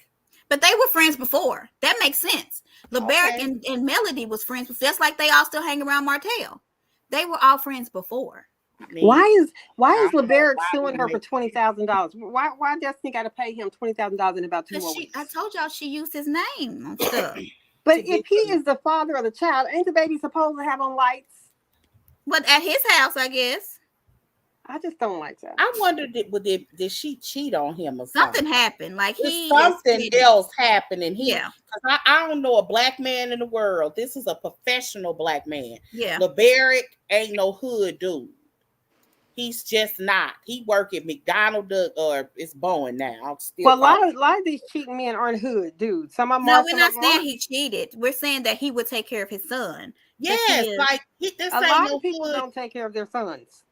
But they were friends before. That makes sense. LeBaric Okay. and Melody was friends, just like they all still hang around Martell. They were all friends before. I Why mean, is I don't know LeBaric why suing we her for make $20,000? Why Destiny got to pay him $20,000 in about 2 Because more I weeks? told y'all she used his name on stuff. But to if get he some. is the father of the child, ain't the baby supposed to have on lights? But at his house, I guess, I just don't like that. I wonder did she cheat on him or something something? happened. Like There's he is something petty. else happening. Yeah, Because I don't know a black man in the world. This is a professional black man. yeah. LeBaric ain't no hood dude. He's just not. He work at McDonald or it's Boeing now. I'll still Well, call a lot of these cheating men aren't hood dudes. Some of them No, are, we're some of not them saying aren't. he cheated. We're saying that he would take care of his son. Because Yes, he is. like this A ain't lot of no people hood. don't take care of their sons.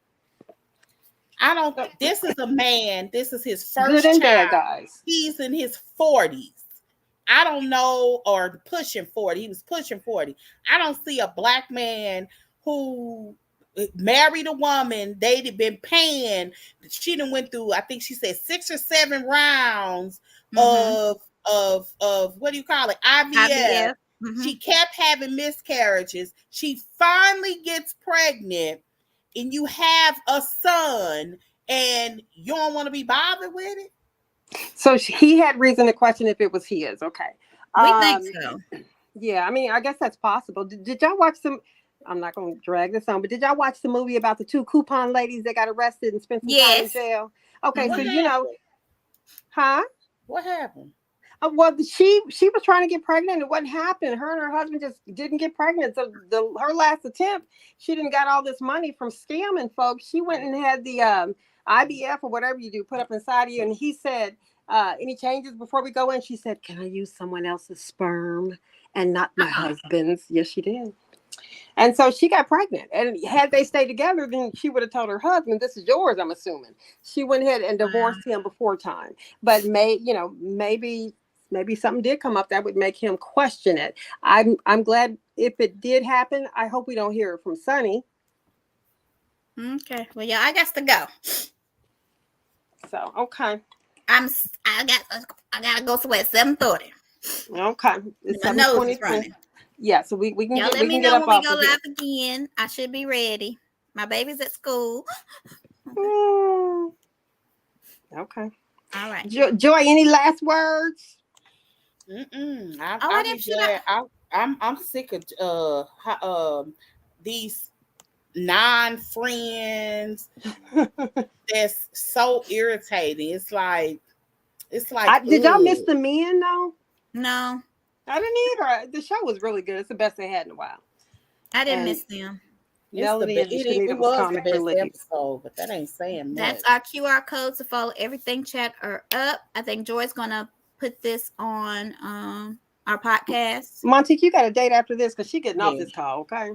I don't. This is a man. This is his Good first and bad child. guys. He's in his 40s. I don't know, or pushing 40. He was pushing 40. I don't see a black man who married a woman they'd been paying. She done went through, I think she said 6 or 7 rounds Mm-hmm. of what do you call it? IVF. IVF. Mm-hmm. She kept having miscarriages. She finally gets pregnant, and you have a son, and you don't want to be bothered with it. So he had reason to question if it was his. Okay. We think Um, so. yeah, I mean, I guess that's possible. Did y'all watch some? I'm not going to drag this on, but did y'all watch the movie about the two coupon ladies that got arrested and spent some time in Yes. jail? Okay, What so Mm-hmm. happened? huh? What happened? Well, she was trying to get pregnant. It wasn't happening. Her and her husband just didn't get pregnant. So her last attempt, she didn't got all this money from scamming folks. She went and had the IVF or whatever you do put up inside of you, and he said, "Any changes before we go in?" She said, "Can I use someone else's sperm and not my husband's?" Yes, she did. And so she got pregnant. And had they stayed together, then she would have told her husband, "This is yours," I'm assuming. She went ahead and Wow. divorced him before time. But maybe something did come up that would make him question it. I'm glad if it did happen. I hope we don't hear it from Sunny. Okay. Well, yeah, I got to go. So okay. I'm. I got. I gotta go somewhere at 7:30. Okay. It's My nose is 7:22. running. Yeah, so we can Y'all get let me know up when we off go of here. live again. I should be ready. My baby's at school. Mm, okay. All right. Joy, any last words? Oh, I'll I be didn't. Should I? glad. I'm sick of these non-friends. That's so irritating. It's like Did y'all miss ugh. the men though? No, I didn't either. The show was really good. It's the best they had in a while. I didn't And miss them. It's the Melody best. and It Shanita was was the comic best relief. episode, but that ain't saying much. That's our QR code to follow everything. Chat are up. I think Joy's gonna put this on our podcast, Montique, you got a date after this because she getting off Yeah. this call, okay?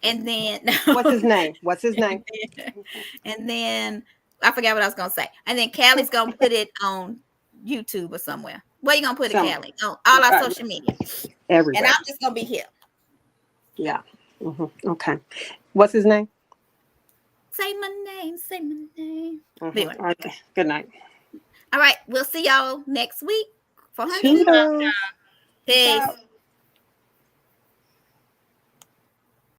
and then What's his name? What's his name? and then I forgot what I was gonna say. And then Callie's gonna put it on YouTube or somewhere. Where you gonna put it, Some Callie? On all our social media. And everywhere. I'm just gonna be here. Yeah. Okay. What's his name? Say my name. Say my name. Anyway. Okay. Good night. All right. We'll see y'all next week for Huntsville. Toodles. Peace.